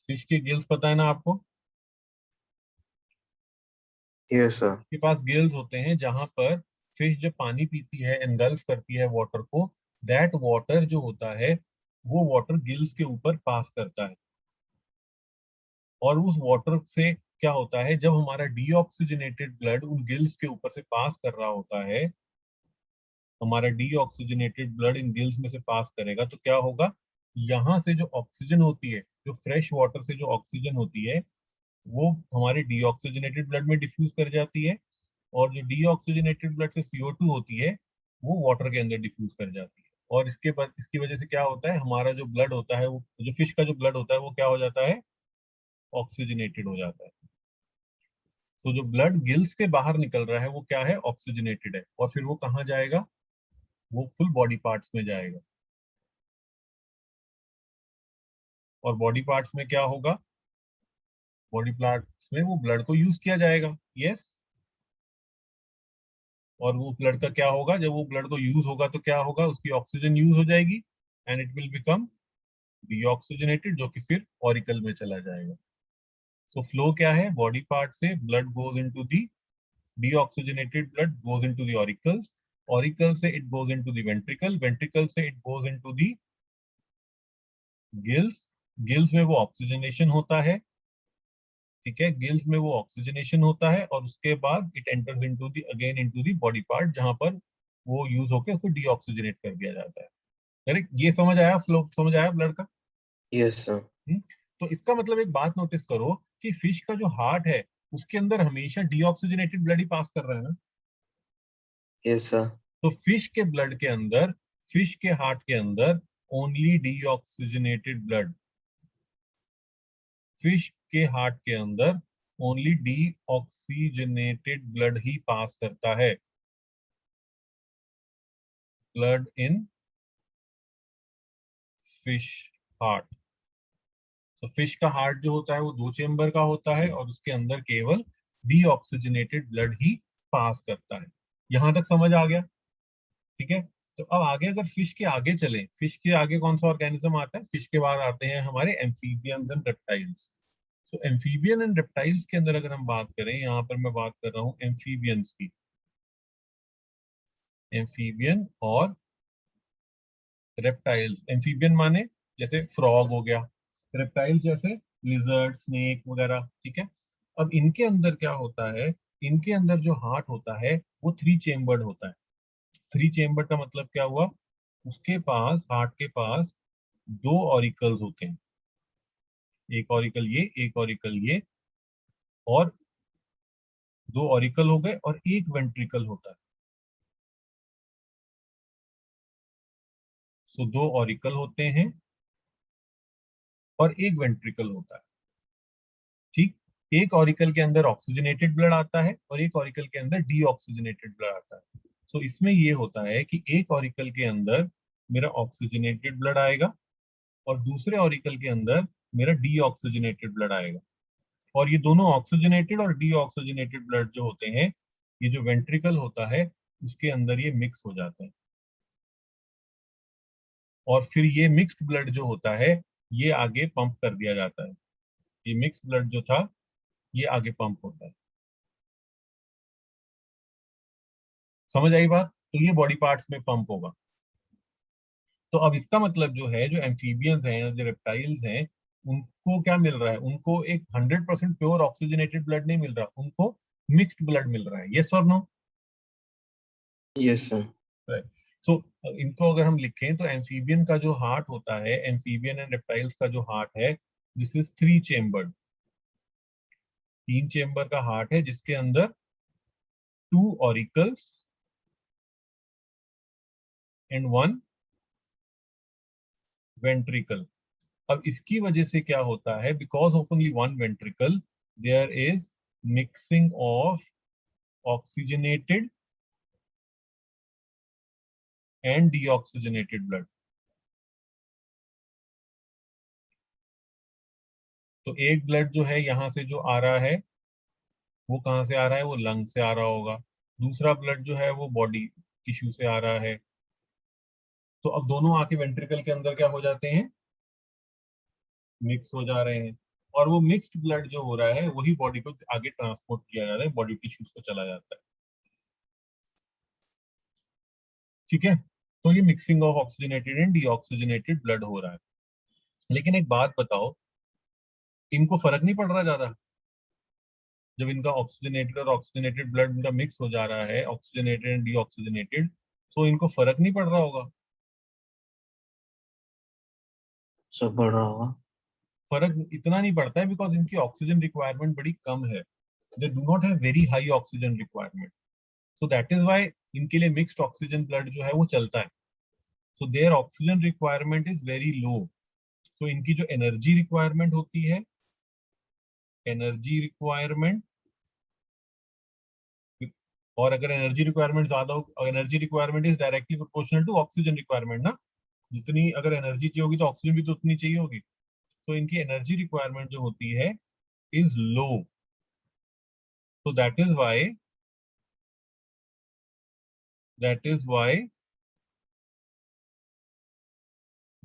Speaker 1: Fish के गिल्स पता है ना आपको,
Speaker 2: यस सर.
Speaker 1: के पास गिल्स होते हैं जहां पर फिश जब पानी पीती है, एनगल्फ करती है वाटर को, दैट वाटर जो होता है वो वाटर गिल्स के ऊपर पास करता है. और उस वाटर से क्या होता है, जब हमारा डीऑक्सीजनेटेड ब्लड उन गिल्स के ऊपर से पास कर रहा होता है, हमारा डीऑक्सीजनेटेड ब्लड इन गिल्स में से पास करेगा तो क्या होगा, यहाँ से जो ऑक्सीजन होती है, जो फ्रेश वाटर से जो ऑक्सीजन होती है, वो हमारे डीऑक्सीजनेटेड ब्लड में डिफ्यूज कर जाती है. और जो डीऑक्सीजनेटेड ब्लड से CO2 होती है, वो वाटर के अंदर डिफ्यूज कर जाती है. और इसके बाद इसकी वजह से क्या होता है, हमारा जो ब्लड होता है, वो जो फिश का जो ब्लड होता है वो क्या हो जाता है, ऑक्सीजनेटेड हो जाता है. तो जो ब्लड गिल्स के बाहर निकल रहा है वो क्या है, ऑक्सीजनेटेड है. और फिर वो कहाँ जाएगा, वो फुल बॉडी पार्ट्स में जाएगा. और बॉडी पार्ट्स में क्या होगा, बॉडी पार्ट्स में वो ब्लड को यूज किया जाएगा. यस. और वो ब्लड का क्या होगा, जब वो ब्लड को यूज होगा तो क्या होगा, उसकी ऑक्सीजन यूज हो जाएगी and it will become deoxygenated, जो कि फिर ऑरिकल में चला जाएगा. सो फ्लो क्या है, बॉडी पार्ट से blood goes into the, deoxygenated blood goes into the auricles, auricle से it goes into the ventricle, ventricle से it goes into the gills, gills में वो ऑक्सीजनेशन होता है. ठीक है, गिल्स में वो ऑक्सीजनेशन होता है और उसके बाद it enters into the again into the body part, जहां पर वो यूज होकर उसको डीऑक्सीजनेट कर दिया जाता है. करेक्ट. ये समझ आया, फ्लो समझ आया ब्लड का.
Speaker 2: Yes sir.
Speaker 1: तो इसका मतलब एक बात नोटिस करो कि फिश का जो हार्ट है उसके अंदर हमेशा डीऑक्सीजनेटेड ब्लड ही पास कर रहा है ना.
Speaker 2: Yes sir.
Speaker 1: तो फिश के ब्लड के अंदर, फिश के हार्ट के अंदर ओनली डीऑक्सीजनेटेड ब्लड, फिश के हार्ट के अंदर ओनली डीऑक्सीजनेटेड ब्लड ही पास करता है. Blood in fish heart. तो फिश का हार्ट जो होता है वो 2 चेम्बर का होता है और उसके अंदर केवल डीऑक्सीजनेटेड ब्लड ही पास करता है. यहां तक समझ आ गया. ठीक है. तो अब आगे अगर फिश के आगे चलें, फिश के आगे कौन सा ऑर्गेनिज्म आता है? फिश के बाद आते हैं हमारे amphibians and reptiles. So amphibian and reptiles के अंदर अगर हम बात करें, यहाँ पर मैं बात कर रहा हूँ एम्फीबियंस की, एम्फीबियन और रेप्टाइल्स। एम्फीबियन माने जैसे फ्रॉग हो गया, रेप्टाइल जैसे लिजर्ड, स्नेक वगैरह, ठीक है। अब इनके अंदर क्या होता है, इनके अंदर जो हार्ट होता है वो 3 चेम्बर्ड होता है। 3 चेम्बर का मतलब क्या हुआ, उसके पास, हार्ट के पास 2 ऑरिकल्स होते हैं, एक ऑरिकल ये, एक ऑरिकल ये, और 2 ऑरिकल हो गए, और एक वेंट्रिकल होता है। सो 2 ऑरिकल होते हैं और एक वेंट्रिकल होता है, ठीक। एक ऑरिकल के अंदर ऑक्सीजनेटेड ब्लड आता है और एक ऑरिकल के अंदर डीऑक्सीजनेटेड ब्लड आता है। सो इसमें ये होता है कि एक ऑरिकल के अंदर मेरा ऑक्सीजनेटेड ब्लड आएगा और दूसरे ऑरिकल के अंदर मेरा डीऑक्सीजनेटेड ब्लड आएगा, और ये दोनों ऑक्सीजनेटेड और डीऑक्सीजनेटेड ब्लड जो होते हैं, ये जो वेंट्रिकल होता है उसके अंदर ये मिक्स हो जाते हैं, और फिर ये मिक्स्ड ब्लड जो होता है ये आगे पंप कर दिया जाता है। ये मिक्स्ड ब्लड जो था ये आगे पंप होता है। समझ आई बात? तो ये बॉडी पार्ट्स में पंप होगा। तो अब इसका मतलब जो है, जो एम्फीबियंस हैं, जो रेप्टाइल्स हैं, उनको क्या मिल रहा है? उनको एक 100% प्योर ऑक्सीजनेटेड ब्लड नहीं मिल रहा, उनको मिक्स्ड ब्लड मिल रहा है। यस और no?
Speaker 2: yes sir,
Speaker 1: right. So इनको अगर हम लिखें तो एम्फीबियन का जो हार्ट होता है, एम्फीबियन एंड रेप्टाइल्स का जो हार्ट है, दिस इज 3 चेम्बर्ड, 3 चेम्बर का हार्ट है जिसके अंदर 2 ऑरिकल्स एंड 1 वेंट्रिकल। अब इसकी वजह से क्या होता है, because of only 1 ventricle, there is mixing of oxygenated and deoxygenated blood. तो एक ब्लड जो है यहां से जो आ रहा है, वो कहाँ से आ रहा है? वो लंग से आ रहा होगा। दूसरा ब्लड जो है वो बॉडी टिश्यू से आ रहा है। तो अब दोनों आके वेंट्रिकल के अंदर क्या हो जाते हैं? मिक्स हो जा रहे हैं, और वो मिक्स्ड ब्लड जो हो रहा है वही बॉडी को आगे ट्रांसपोर्ट किया जा रहा है, बॉडी टिश्यूज को चला जाता है, ठीक है। तो ये mixing of oxygenated and deoxygenated blood हो रहा है। लेकिन एक बात बताओ, इनको फर्क नहीं पड़ रहा ज्यादा? जब इनका ऑक्सीजनेटेड और ऑक्सीजनेटेड ब्लड इनका मिक्स हो जा रहा है, ऑक्सीजनेटेड एंड डीऑक्सीजनेटेड, तो इनको फर्क नहीं पड़ रहा होगा?
Speaker 2: सब बढ़ रहा होगा।
Speaker 1: फर्क इतना नहीं पड़ता है बिकॉज इनकी ऑक्सीजन रिक्वायरमेंट बड़ी कम है। They do not have very high oxygen requirement, so that is why इनके लिए मिक्स्ड ऑक्सीजन ब्लड जो है वो चलता है। So there oxygen requirement is very low. So इनकी जो एनर्जी रिक्वायरमेंट होती है, एनर्जी रिक्वायरमेंट, और अगर एनर्जी रिक्वायरमेंट ज्यादा हो, energy requirement is directly proportional to oxygen requirement ना, जितनी अगर एनर्जी चाहिए होगी तो ऑक्सीजन भी तो उतनी चाहिए होगी। तो इनकी एनर्जी रिक्वायरमेंट जो होती है is low, so that is why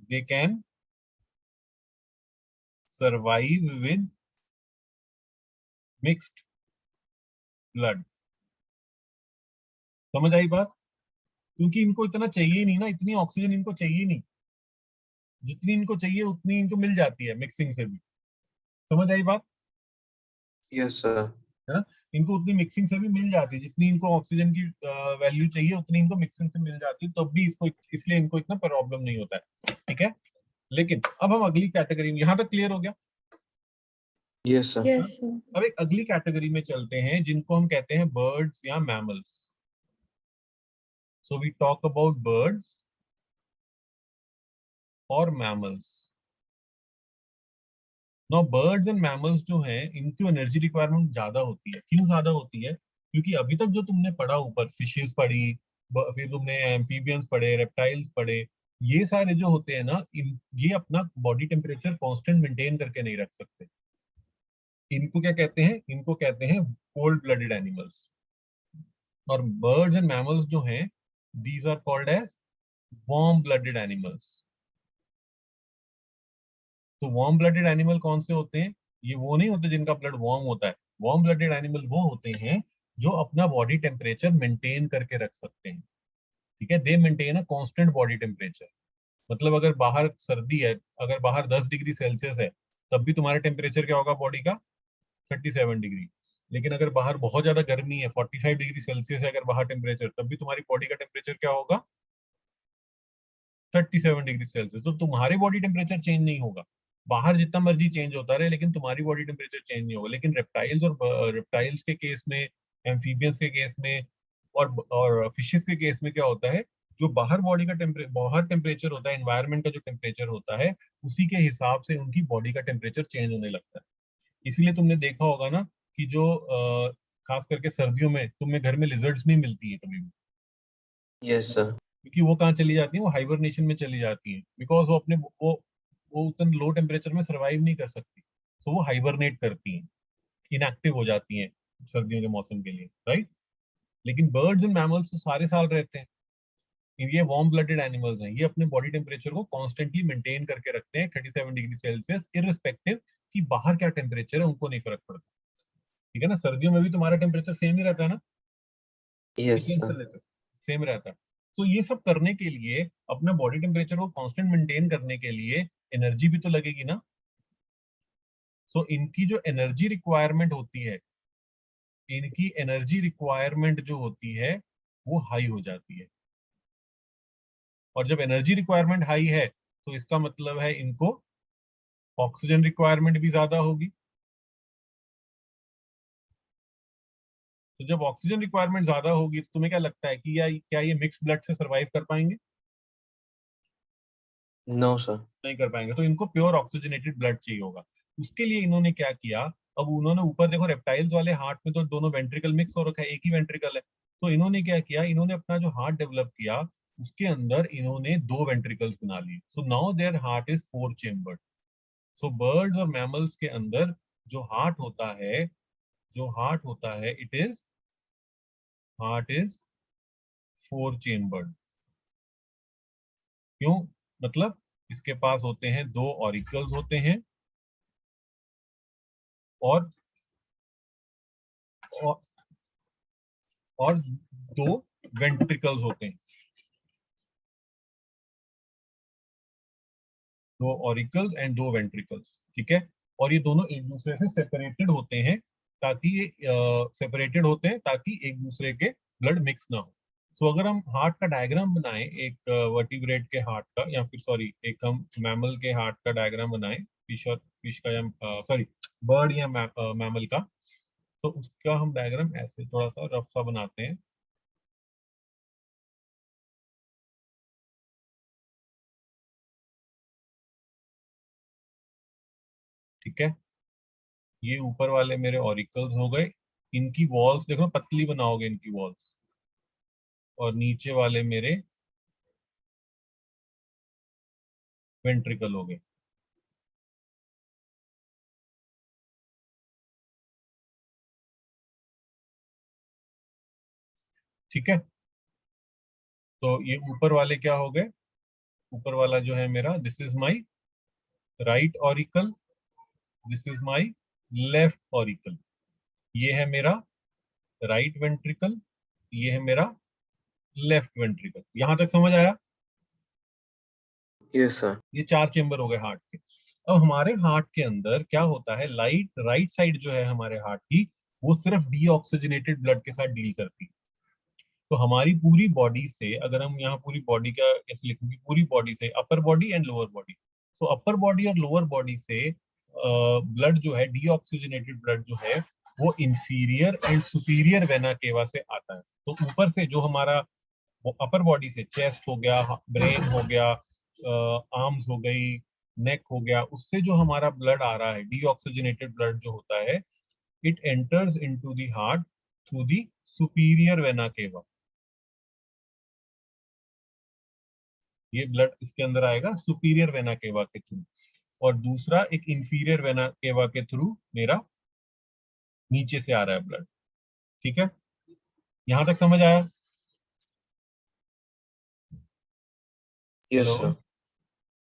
Speaker 1: they can survive with mixed blood। समझ आई बात? क्योंकि इनको इतना चाहिए नहीं ना, इतनी ऑक्सीजन इनको चाहिए नहीं, जितनी इनको चाहिए उतनी इनको मिल जाती है मिक्सिंग से भी। समझ आई बात?
Speaker 2: yes sir,
Speaker 1: है ना? इनको उतनी मिक्सिंग से भी मिल जाती है, जितनी इनको ऑक्सीजन की वैल्यू चाहिए उतनी इनको मिक्सिंग से मिल जाती है, तब भी इसको, इसलिए इनको इतना प्रॉब्लम नहीं होता है, ठीक है। लेकिन अब हम अगली कैटेगरी में, यहाँ तक क्लियर हो गया?
Speaker 2: yes sir,
Speaker 3: Yes, sir.
Speaker 1: अब एक अगली कैटेगरी में चलते हैं जिनको हम कहते हैं बर्ड्स या mammals. So we talk about birds और mammals. Now birds and mammals जो हैं, इनकी एनर्जी रिक्वायरमेंट ज्यादा होती है। क्यों ज्यादा होती है? क्योंकि अभी तक जो तुमने पढ़ा, ऊपर फिशेस पढ़ी, फिर तुमने एम्फीबियंस पढ़े, रेप्टाइल्स पढ़े, ये सारे जो होते हैं ना, ये अपना बॉडी टेम्परेचर कांस्टेंट मेंटेन करके नहीं रख सकते। इनको क्या कहते हैं? इनको कहते हैं कोल्ड ब्लडेड एनिमल्स। और बर्ड्स एंड मैमल्स जो हैं, these are called as warm blooded animals. तो वार्म ब्लडेड एनिमल कौन से होते हैं? ये वो नहीं होते जिनका ब्लड वार्म होता है। वार्म ब्लडेड एनिमल वो होते हैं जो अपना बॉडी टेम्परेचर मेंटेन करके रख सकते हैं। ठीक है, दे maintain a constant body temperature. मतलब अगर बाहर सर्दी है, अगर बाहर 10 डिग्री सेल्सियस है, तब भी तुम्हारा टेम्परेचर क्या होगा बॉडी का? 37 डिग्री। लेकिन अगर बाहर बहुत ज्यादा गर्मी है, 45 डिग्री सेल्सियस है अगर बाहर टेम्परेचर, तब भी तुम्हारी बॉडी का टेम्परेचर क्या होगा? 37 डिग्री सेल्सियस। तो तुम्हारे बॉडी टेम्परेचर चेंज नहीं होगा, बाहर जितना मर्जी चेंज होता रहे, लेकिन तुम्हारी बॉडी टेम्परेचर चेंज नहीं होगा। लेकिन रेप्टाइल्स और रेप्टाइल्स के केस में, एम्फीबियंस के केस में, और फिशेस के केस में क्या होता है, जो बाहर बॉडी का बाहर टेम्परेचर होता है, एनवायरनमेंट का जो टेम्परेचर होता है, उसी के हिसाब से उनकी बॉडी का टेम्परेचर चेंज होने लगता है। इसीलिए तुमने देखा होगा ना कि जो खास करके सर्दियों में तुम्हें घर में लिजर्ड्स नहीं मिलती है कभी भी,
Speaker 2: Yes, sir.
Speaker 1: क्योंकि वो कहाँ चली जाती है? वो हाइबरनेशन में चली जाती है, बिकॉज वो अपने वो उतने लो टेम्परेचर में सर्वाइव नहीं कर सकती। तो वो हाइबरनेट करती हैं, इनएक्टिव हो जाती हैं सर्दियों के मौसम के लिए, राइट। लेकिन बर्ड्स एंड मैमल्स तो सारे साल रहते हैं। ये वार्म ब्लडेड एनिमल्स हैं, ये अपने बॉडी टेम्परेचर को कॉन्स्टेंटली मेंटेन करके रखते हैं 37 डिग्री सेल्सियस, इररिस्पेक्टिव कि बाहर क्या टेम्परेचर है, उनको नहीं फर्क पड़ता। ठीक है ना, सर्दियों में भी तुम्हारा टेम्परेचर सेम ही रहता है ना?
Speaker 2: Yes,
Speaker 1: चेंज कर
Speaker 2: sir.
Speaker 1: लेते हो? सेम रहता है। तो ये सब करने के लिए, अपना बॉडी टेम्परेचर को कांस्टेंट मेंटेन करने के लिए एनर्जी भी तो लगेगी ना। सो इनकी जो एनर्जी रिक्वायरमेंट होती है, इनकी एनर्जी रिक्वायरमेंट जो होती है वो हाई हो जाती है। और जब एनर्जी रिक्वायरमेंट हाई है, तो इसका मतलब है इनको ऑक्सीजन रिक्वायरमेंट भी ज्यादा होगी। तो जब ऑक्सीजन रिक्वायरमेंट ज्यादा होगी, तो तुम्हें क्या लगता है कि क्या ये मिक्स ब्लड से सरवाइव कर पाएंगे?
Speaker 2: No, sir.
Speaker 1: नहीं कर पाएंगे। तो इनको प्योर ऑक्सीजनेटेड ब्लड चाहिए होगा। उसके लिए इन्होंने क्या किया, अब उन्होंने ऊपर देखो, रेप्टाइल्स वाले हार्ट में तो दोनों वेंट्रिकल मिक्स हो रखा है, एक ही वेंट्रिकल है। तो इन्होंने क्या किया, इन्होंने अपना जो हार्ट डेवलप किया, उसके अंदर इन्होंने दो वेंट्रिकल्स बना लिए। So now their heart is 4 chambered. So birds और मैमल्स के अंदर जो हार्ट होता है, हार्ट इज 4 चेम्बर्ड। क्यों? मतलब इसके पास होते हैं दो ऑरिकल्स होते हैं, और और, और दो वेंट्रिकल्स होते हैं। दो ऑरिकल्स एंड दो वेंट्रिकल्स, ठीक है। और ये दोनों एक दूसरे से सेपरेटेड होते हैं, ताकि ये सेपरेटेड होते हैं ताकि एक दूसरे के ब्लड मिक्स ना हो। सो अगर हम हार्ट का डायग्राम बनाएं, एक वर्टिब्रेट के हार्ट का, या फिर सॉरी, एक हम मैमल के हार्ट का डायग्राम बनाएं, फिश का, या सॉरी, बर्ड या मैमल का, तो उसका हम डायग्राम ऐसे थोड़ा सा रफ सा बनाते हैं। ठीक है, ये ऊपर वाले मेरे ऑरिकल्स हो गए, इनकी वॉल्स देखो, पतली बनाओगे इनकी वॉल्स, और नीचे वाले मेरे वेंट्रिकल हो गए। ठीक है, तो ये ऊपर वाले क्या हो गए, ऊपर वाला जो है मेरा, this is my right auricle, this is my left auricle. ये है मेरा राइट वेंट्रिकल, ये है मेरा लेफ्ट वेंट्रिकल। यहां तक समझ आया?
Speaker 2: Yes, sir.
Speaker 1: ये 4 चेम्बर हो गए हार्ट के। अब हमारे हार्ट के अंदर क्या होता है, राइट साइड जो है हमारे हार्ट की, वो सिर्फ डीऑक्सीजनेटेड ब्लड के साथ डील करती है। तो हमारी पूरी बॉडी से, अगर हम यहाँ पूरी बॉडी का ऐसे लिखेंगे, पूरी बॉडी से, upper body and lower body, so upper body और लोअर बॉडी से ब्लड जो है, डीऑक्सीजनेटेड ब्लड जो है, वो inferior and superior vena cava से आता है। तो ऊपर से जो हमारा अपर बॉडी से, चेस्ट हो गया, ब्रेन हो गया, आर्म्स हो गई, नेक हो गया, उससे जो हमारा ब्लड आ रहा है, डीऑक्सीजनेटेड ब्लड जो होता है, it enters into the heart through the superior vena cava. ये ब्लड इसके अंदर आएगा सुपीरियर वेना केवा के थ्रू, और दूसरा एक इंफीरियर वेना केवा के थ्रू मेरा नीचे से आ रहा है ब्लड। ठीक है, यहां तक समझ आया?
Speaker 2: Yes,
Speaker 1: hello,
Speaker 2: sir.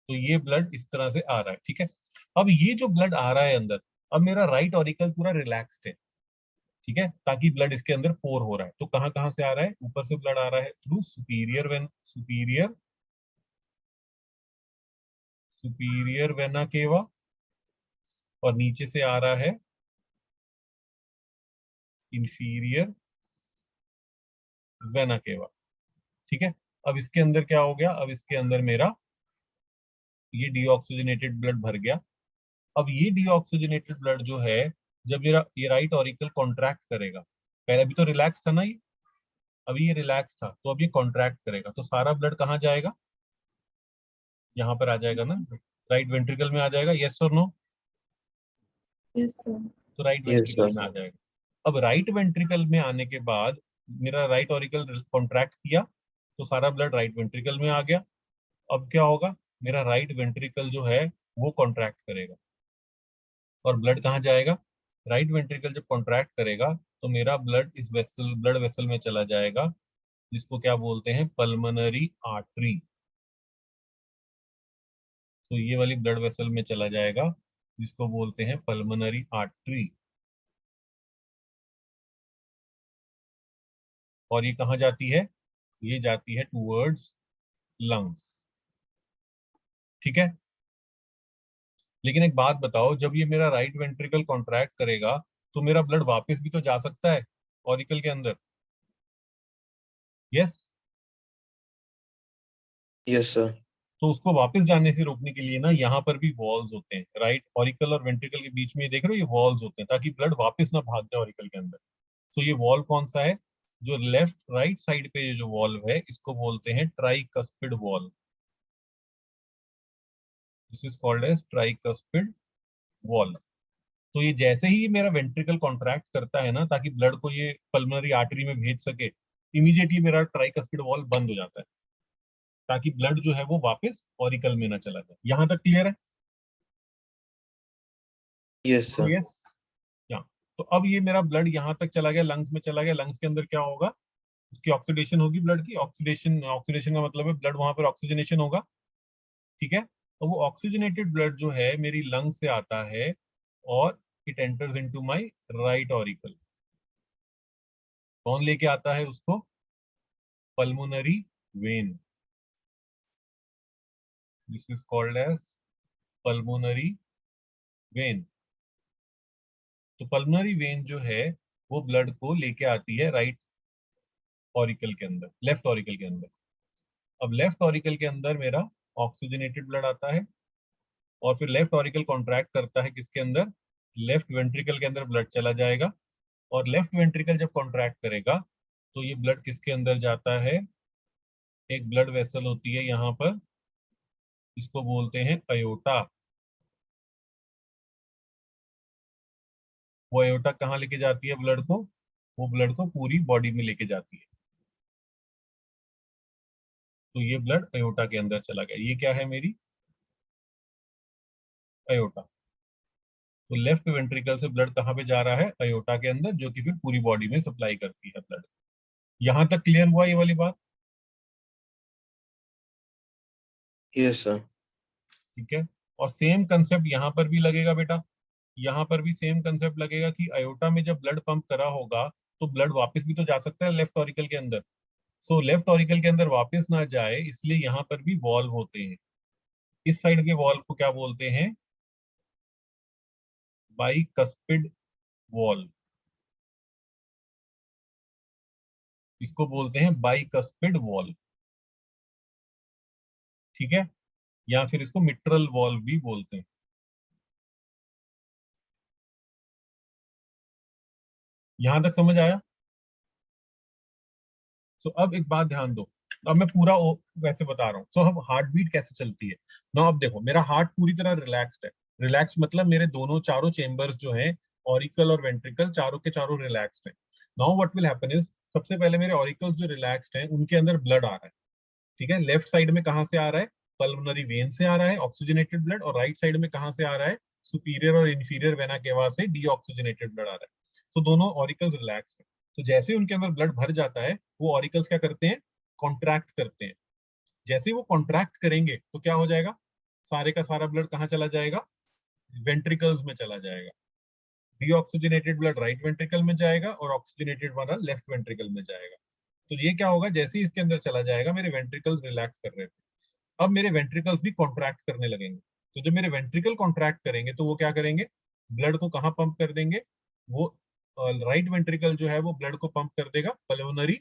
Speaker 1: तो ये ब्लड इस तरह से आ रहा है, ठीक है। अब ये जो ब्लड आ रहा है अंदर, अब मेरा राइट ऑरिकल पूरा रिलैक्स्ड है, ठीक है, ताकि ब्लड इसके अंदर पोर हो रहा है। तो कहाँ कहाँ से आ रहा है? ऊपर से ब्लड आ रहा है थ्रू सुपीरियर वेना केवा, और नीचे से आ रहा है इंफीरियर वेना केवा, ठीक है। अब इसके अंदर क्या हो गया? अब इसके अंदर मेरा ये डीऑक्सीजनेटेड ब्लड भर गया। अब ये डीऑक्सीजनेटेड ब्लड जो है, जब मेरा ये राइट ऑरिकल कॉन्ट्रैक्ट करेगा, पहले अभी तो रिलैक्स था ना ये, अभी ये रिलैक्स था, तो अब ये कॉन्ट्रैक्ट करेगा, तो सारा ब्लड कहाँ जाएगा? यहाँ पर आ जाएगा ना, राइट वेंट्रिकल में आ जाएगा, यस और नो?
Speaker 3: Yes, sir.
Speaker 1: तो राइट
Speaker 2: Yes,
Speaker 1: वेंट्रिकल
Speaker 2: sir.
Speaker 1: में आ जाएगा। अब राइट वेंट्रिकल में आने के बाद मेरा राइट ऑरिकल कॉन्ट्रैक्ट किया, तो सारा ब्लड राइट वेंट्रिकल में आ गया। अब क्या होगा? मेरा राइट वेंट्रिकल जो है वो कॉन्ट्रैक्ट करेगा, और ब्लड कहाँ जाएगा? राइट वेंट्रिकल जब कॉन्ट्रैक्ट करेगा तो मेरा ब्लड इस वेसल, ब्लड वेसल में चला जाएगा, जिसको क्या बोलते हैं? Pulmonary artery. तो ये वाली ब्लड वेसल में चला जाएगा, जिसको बोलते हैं पल्मोनरी आर्टरी। और ये कहाँ जाती है? ये जाती है टूवर्ड्स लंग्स, ठीक है। लेकिन एक बात बताओ, जब ये मेरा राइट वेंट्रिकल कॉन्ट्रैक्ट करेगा तो मेरा ब्लड वापस भी तो जा सकता है ऑरिकल के अंदर, यस?
Speaker 2: Yes, sir.
Speaker 1: तो उसको वापस जाने से रोकने के लिए ना, यहाँ पर भी वॉल्स होते हैं, राइट ऑरिकल और वेंट्रिकल के बीच में, देख रहे हो ये वॉल्स होते हैं, ताकि ब्लड वापस ना भाग जाए ऑरिकल के अंदर। तो ये वॉल्व कौन सा है? जो लेफ्ट राइट साइड पे ये जो वॉल्व है, इसको बोलते हैं tricuspid valve. This is called as tricuspid valve. तो ये जैसे ही मेरा वेंट्रिकल कॉन्ट्रैक्ट करता है ना, ताकि ब्लड को ये पल्मोनरी आर्टरी में भेज सके, इमीडिएटली मेरा ट्राइकस्पिड वॉल्व बंद हो जाता है, ताकि ब्लड जो है वो वापस ऑरिकल में ना चला जाए। यहां तक क्लियर है?
Speaker 2: Yes,
Speaker 1: तो
Speaker 2: sir.
Speaker 1: यस, या तो अब ये मेरा ब्लड यहाँ तक चला गया, लंग्स में चला गया। लंग्स के अंदर क्या होगा? उसकी ऑक्सीडेशन होगी, ब्लड की ऑक्सीडेशन। ऑक्सीडेशन का मतलब है ब्लड वहां पर ऑक्सीजनेशन होगा, ठीक है। तो वो ऑक्सीजनेटेड ब्लड जो है मेरी लंग से आता है, और it enters into my right auricle. कौन लेके आता है उसको? Pulmonary vein. This is called as pulmonary vein. तो पल्मोनरी वेन जो है वो ब्लड को लेके आती है राइट ऑरिकल के अंदर, लेफ्ट ऑरिकल के अंदर। अब लेफ्ट ऑरिकल के अंदर मेरा ऑक्सीजनेटेड ब्लड आता है, और फिर लेफ्ट ऑरिकल कॉन्ट्रैक्ट करता है किसके अंदर? लेफ्ट वेंट्रिकल के अंदर ब्लड चला जाएगा। और लेफ्ट वेंट्रिकल जब कॉन्ट्रैक्ट करेगा तो ये ब्लड किसके अंदर जाता है? एक ब्लड वेसल होती है यहाँ पर, इसको बोलते हैं अयोटा। वो अयोटा कहाँ लेके जाती है ब्लड को? वो ब्लड को पूरी बॉडी में लेके जाती है। तो ये ब्लड अयोटा के अंदर चला गया। ये क्या है? मेरी अयोटा। तो लेफ्ट वेंट्रिकल से ब्लड कहाँ पे जा रहा है? अयोटा के अंदर, जो कि फिर पूरी बॉडी में सप्लाई करती है ब्लड। यहां तक क्लियर हुआ ये वाली बात?
Speaker 2: Yes, sir.
Speaker 1: ठीक है। और सेम कंसेप्ट यहाँ पर भी लगेगा बेटा। यहाँ पर भी सेम कंसेप्ट लगेगा कि अयोटा में जब ब्लड पंप करा होगा तो ब्लड वापस भी तो जा सकता है लेफ्ट ऑरिकल के अंदर। सो लेफ्ट ऑरिकल के अंदर वापस ना जाए, इसलिए यहाँ पर भी वॉल्व होते हैं। इस साइड के वॉल्व को क्या बोलते हैं? Bicuspid valve. इसको बोलते हैं बाइकस्पिड वॉल्व, ठीक है। या फिर इसको मिट्रल वॉल्व भी बोलते हैं। यहां तक समझ आया? सो अब एक बात ध्यान दो। अब मैं पूरा वैसे बता रहा हूँ। सो अब हार्ट बीट कैसे चलती है ना? अब देखो, मेरा हार्ट पूरी तरह रिलैक्स्ड है। रिलैक्स मतलब मेरे दोनों चारों चेम्बर्स जो हैं, ऑरिकल और वेंट्रिकल, चारों के चारों रिलैक्स्ड है। Now what will happen is, सबसे पहले मेरे ऑरिकल्स जो रिलैक्स्ड हैं उनके अंदर ब्लड आ रहा है, ठीक है। लेफ्ट साइड में कहाँ से आ रहा है? पल्मोनरी वेन से आ रहा है ऑक्सीजनेटेड ब्लड। और राइट साइड में कहाँ से आ रहा है? सुपीरियर और इंफीरियर वेना केवा से डीऑक्सीजनेटेड ब्लड आ रहा है। तो दोनों ऑरिकल्स रिलैक्स है। तो जैसे ही उनके अंदर ब्लड भर जाता है, वो ऑरिकल्स क्या करते हैं? कॉन्ट्रैक्ट करते हैं। जैसे ही वो कॉन्ट्रैक्ट करेंगे तो क्या हो जाएगा, सारे का सारा ब्लड कहाँ चला जाएगा, वेंट्रिकल्स में चला जाएगा। डीऑक्सीजनेटेड ब्लड राइट वेंट्रिकल में जाएगा और ऑक्सीजनेटेड वाला लेफ्ट वेंट्रिकल में जाएगा। तो ये क्या होगा, जैसे ही इसके अंदर चला जाएगा, मेरे वेंट्रिकल्स रिलैक्स कर रहे थे, अब मेरे वेंट्रिकल्स भी कॉन्ट्रैक्ट करने लगेंगे। तो जब मेरे वेंट्रिकल कॉन्ट्रैक्ट करेंगे तो वो क्या करेंगे, ब्लड को कहाँ पंप कर देंगे, वो राइट वेंट्रिकल जो है वो ब्लड को पंप कर देगा पल्मोनरी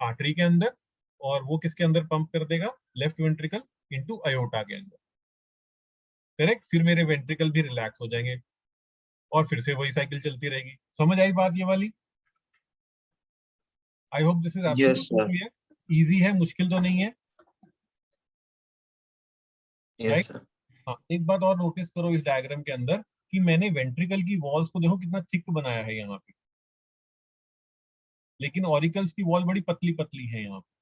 Speaker 1: आर्टरी के अंदर, और वो किसके अंदर पंप कर देगा, लेफ्ट वेंट्रिकल इनटू अयोर्टा के अंदर। करेक्ट, फिर मेरे वेंट्रिकल भी रिलैक्स हो जाएंगे और फिर से वही साइकिल चलती रहेगी। समझ आई बात ये वाली? आई hope this is
Speaker 2: Yes,
Speaker 1: absolutely
Speaker 2: sir.
Speaker 1: Clear. Easy है, मुश्किल तो नहीं है,
Speaker 2: Yes,
Speaker 1: राइट?
Speaker 2: sir.
Speaker 1: हाँ, एक बात और नोटिस करो इस डायग्राम के अंदर कि मैंने वेंट्रिकल की वॉल्स को देखो कितना थिक बनाया है यहाँ पे, लेकिन ऑरिकल्स की वॉल बड़ी पतली पतली है यहाँ पे।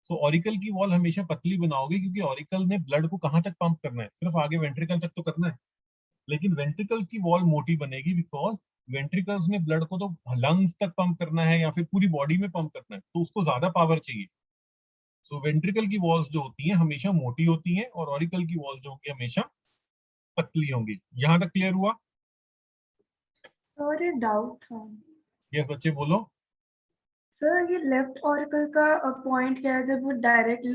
Speaker 1: सो ऑरिकल की वॉल हमेशा पतली बनाओगे क्योंकि ऑरिकल ने ब्लड को कहाँ तक पंप करना है, सिर्फ आगे वेंट्रिकल तक तो करना है। लेकिन वेंट्रिकल्स की वॉल मोटी बनेगी बिकॉज वेंट्रिकल्स ने ब्लड को तो लंग्स तक पंप करना है या फिर पूरी बॉडी में पंप करना है, तो उसको ज्यादा पावर चाहिए। सो वेंट्रिकल की वॉल्स जो होती हैं हमेशा मोटी होती हैं और ऑरिकल की वॉल्स जो होंगी हमेशा पतली होंगी। यहाँ तक क्लियर हुआ?
Speaker 3: सर ये डाउट था।
Speaker 1: यस बच्चे बोलो।
Speaker 3: सर ये लेफ्ट ऑरिकल का पॉइंट क्या है, जब वो डायरेक्ट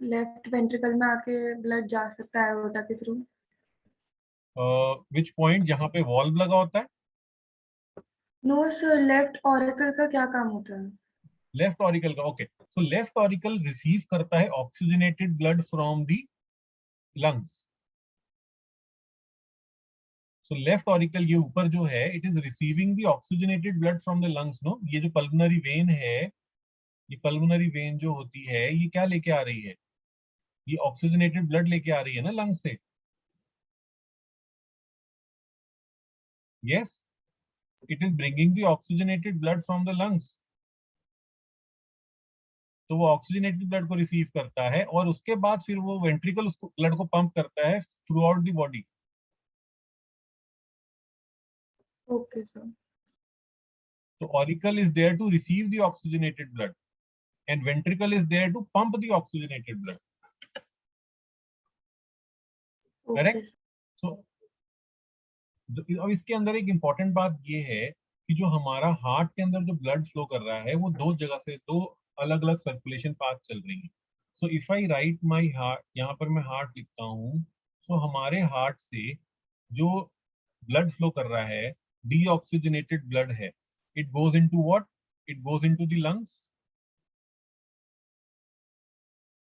Speaker 3: लेफ्ट वेंट्रिकल में आके ब्लड जा सकता है एओर्टा के थ्रू?
Speaker 1: विच पॉइंट, जहाँ पे वॉल्व लगा होता है?
Speaker 3: नो सर, लेफ्ट ऑरिकल का क्या काम होता है?
Speaker 1: लेफ्ट ऑरिकल का, okay. So left auricle receive करता है oxygenated blood from the lungs. So left auricle ये ऊपर जो है, it is receiving the oxygenated blood from the lungs. No, ये जो पल्मोनरी वेन है, ये पल्मोनरी वेन जो होती है ये क्या लेके आ रही है, ये ऑक्सीजनेटेड ब्लड लेके आ रही है ना लंग्स से। Yes, it is bringing the oxygenated blood from the lungs. तो वो ऑक्सीजनेटेड ब्लड को रिसीव करता है और उसके बाद फिर वो वेंट्रिकल उसको ब्लड को पंप करता है throughout the body.
Speaker 3: Okay sir.
Speaker 1: तो auricle is there to receive the oxygenated blood and ventricle is there to pump the oxygenated blood.
Speaker 3: Okay
Speaker 1: Correct? So अब इसके अंदर एक इंपॉर्टेंट बात ये है कि जो हमारा हार्ट के अंदर जो ब्लड फ्लो कर रहा है वो दो जगह से, दो अलग अलग सर्कुलेशन पाथ चल रही है। So if I right my heart, यहाँ पर मैं हार्ट लिखता हूँ। सो हमारे हार्ट से जो ब्लड फ्लो कर रहा है, डीऑक्सीजनेटेड ब्लड है, it goes into what, it goes into the lungs.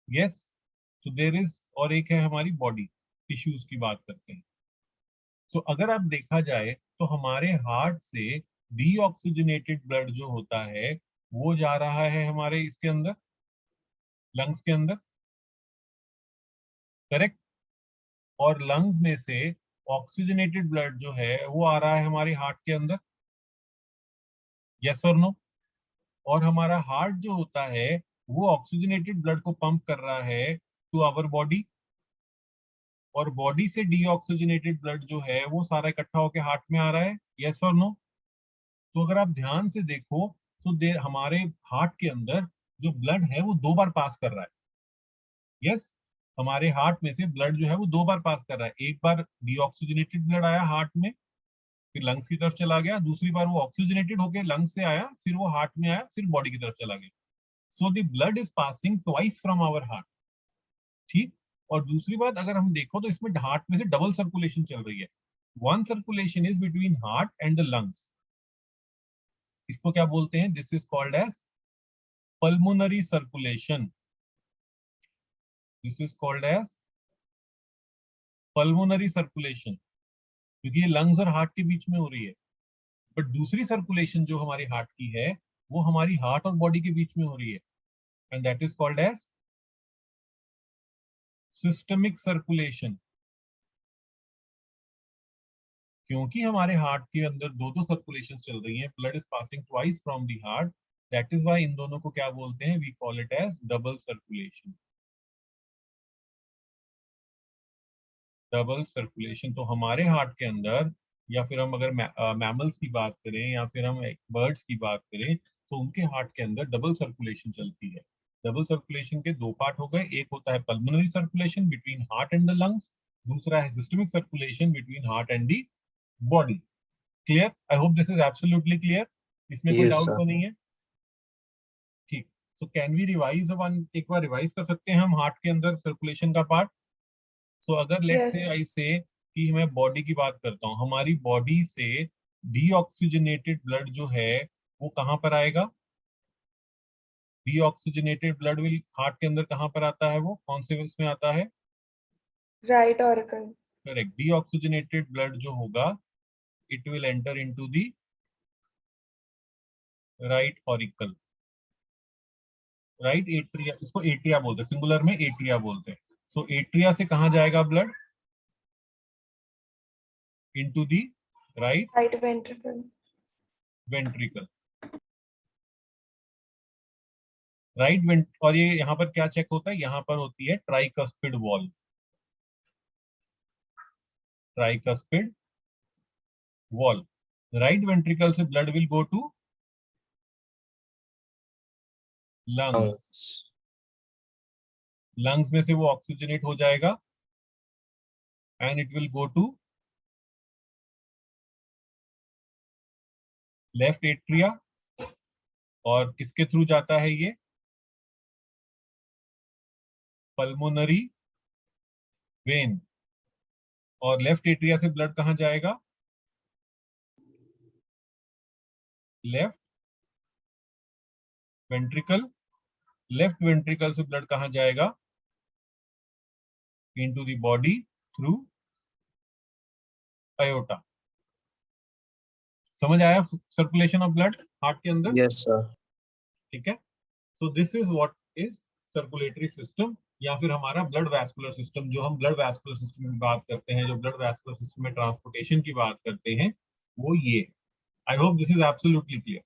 Speaker 1: Yes, तो देयर इज, और एक है हमारी बॉडी टिश्यूज की बात करते हैं। सो अगर आप देखा जाए तो हमारे हार्ट से डीऑक्सीजनेटेड ब्लड जो होता है वो जा रहा है हमारे इसके अंदर, लंग्स के अंदर। करेक्ट, और लंग्स में से ऑक्सीजनेटेड ब्लड जो है वो आ रहा है हमारे हार्ट के अंदर। यस और नो? और हमारा हार्ट जो होता है वो ऑक्सीजनेटेड ब्लड को पंप कर रहा है टू आवर बॉडी, और बॉडी से डीऑक्सीजनेटेड ब्लड जो है वो सारा इकट्ठा होकर हार्ट में आ रहा है। यस और नो? तो अगर आप ध्यान से देखो तो हमारे हार्ट के अंदर जो ब्लड है वो दो बार पास कर रहा है। यस, हमारे हार्ट में से ब्लड जो है वो दो बार पास कर रहा है। एक बार डीऑक्सीजनेटेड ब्लड आया हार्ट में, फिर लंग्स की तरफ चला गया, दूसरी बार वो ऑक्सीजनेटेड होकर लंग्स से आया, फिर वो हार्ट में आया, फिर बॉडी की तरफ चला गया। So the blood is passing twice from our heart. ठीक, और दूसरी बात अगर हम देखो तो इसमें हार्ट में से डबल सर्कुलेशन चल रही है। One circulation is between heart and the lungs. इसको क्या बोलते हैं, this is called as pulmonary circulation. This is called as pulmonary circulation, क्योंकि ये लंग्स और हार्ट के बीच में हो रही है। बट दूसरी सर्कुलेशन जो हमारी हार्ट की है वो हमारी हार्ट और बॉडी के बीच में हो रही है, and that is called as systemic circulation. क्योंकि हमारे हार्ट के अंदर दो दो सर्कुलेशन चल रही हैं, blood is passing twice from the heart, that is why इन दोनों को क्या बोलते हैं, we call it as double circulation. Double circulation. तो हमारे हार्ट के अंदर, या फिर हम अगर मैमल्स की बात करें या फिर हम बर्ड्स की बात करें, तो उनके हार्ट के अंदर डबल सर्कुलेशन चलती है। डबल सर्कुलेशन के दो पार्ट हो गए, एक होता है pulmonary circulation between heart and the lungs, दूसरा है systemic circulation between heart and the body. Clear? I hope this is absolutely clear, इसमें कोई
Speaker 2: Yes,
Speaker 1: डाउट
Speaker 2: sir.
Speaker 1: तो नहीं है? ठीक, so can we revise one, एक बार रिवाइज कर सकते हैं हम हार्ट के अंदर सर्कुलेशन का पार्ट। सो अगर लेट
Speaker 3: Yes.
Speaker 1: से आई से कि मैं बॉडी की बात करता हूँ, हमारी बॉडी से डीऑक्सीजनेटेड ब्लड जो है वो कहाँ पर आएगा? डीऑक्सीजनेटेड ब्लड विल हार्ट के अंदर कहाँ पर आता है, वो कौन से उसमें आता है?
Speaker 3: Right auricle.
Speaker 1: Correct, deoxygenated blood जो होगा it will enter into the right auricle, right atria, इसको एट्रिया बोलते हैं, सिंगुलर में एट्रिया बोलते हैं। सो एट्रिया से कहाँ जाएगा blood? Into the right
Speaker 3: Right ventricle.
Speaker 1: Ventricle, right went, और ये यहाँ पर क्या चेक होता है? यहाँ पर होती है tricuspid valve, tricuspid valve. Right ventricle से blood will go to lungs,
Speaker 2: Lungs.
Speaker 1: Lungs में से वो ऑक्सीजनेट हो जाएगा and it will go to left atria, और किसके थ्रू जाता है ये? Pulmonary vein. और लेफ्ट एट्रिया से ब्लड कहाँ जाएगा? लेफ्ट वेंट्रिकल, लेफ्ट वेंट्रिकल से ब्लड कहाँ जाएगा? Into the body through aorta। समझ आया सर्कुलेशन ऑफ ब्लड हार्ट के अंदर?
Speaker 2: Yes, sir.
Speaker 1: ठीक है, सो this is what is circulatory system, या फिर हमारा ब्लड वैस्कुलर सिस्टम। जो हम ब्लड वैस्कुलर सिस्टम की बात करते हैं, जो ब्लड वैस्कुलर सिस्टम में ट्रांसपोर्टेशन की बात करते हैं, वो ये। आई hope this is absolutely clear.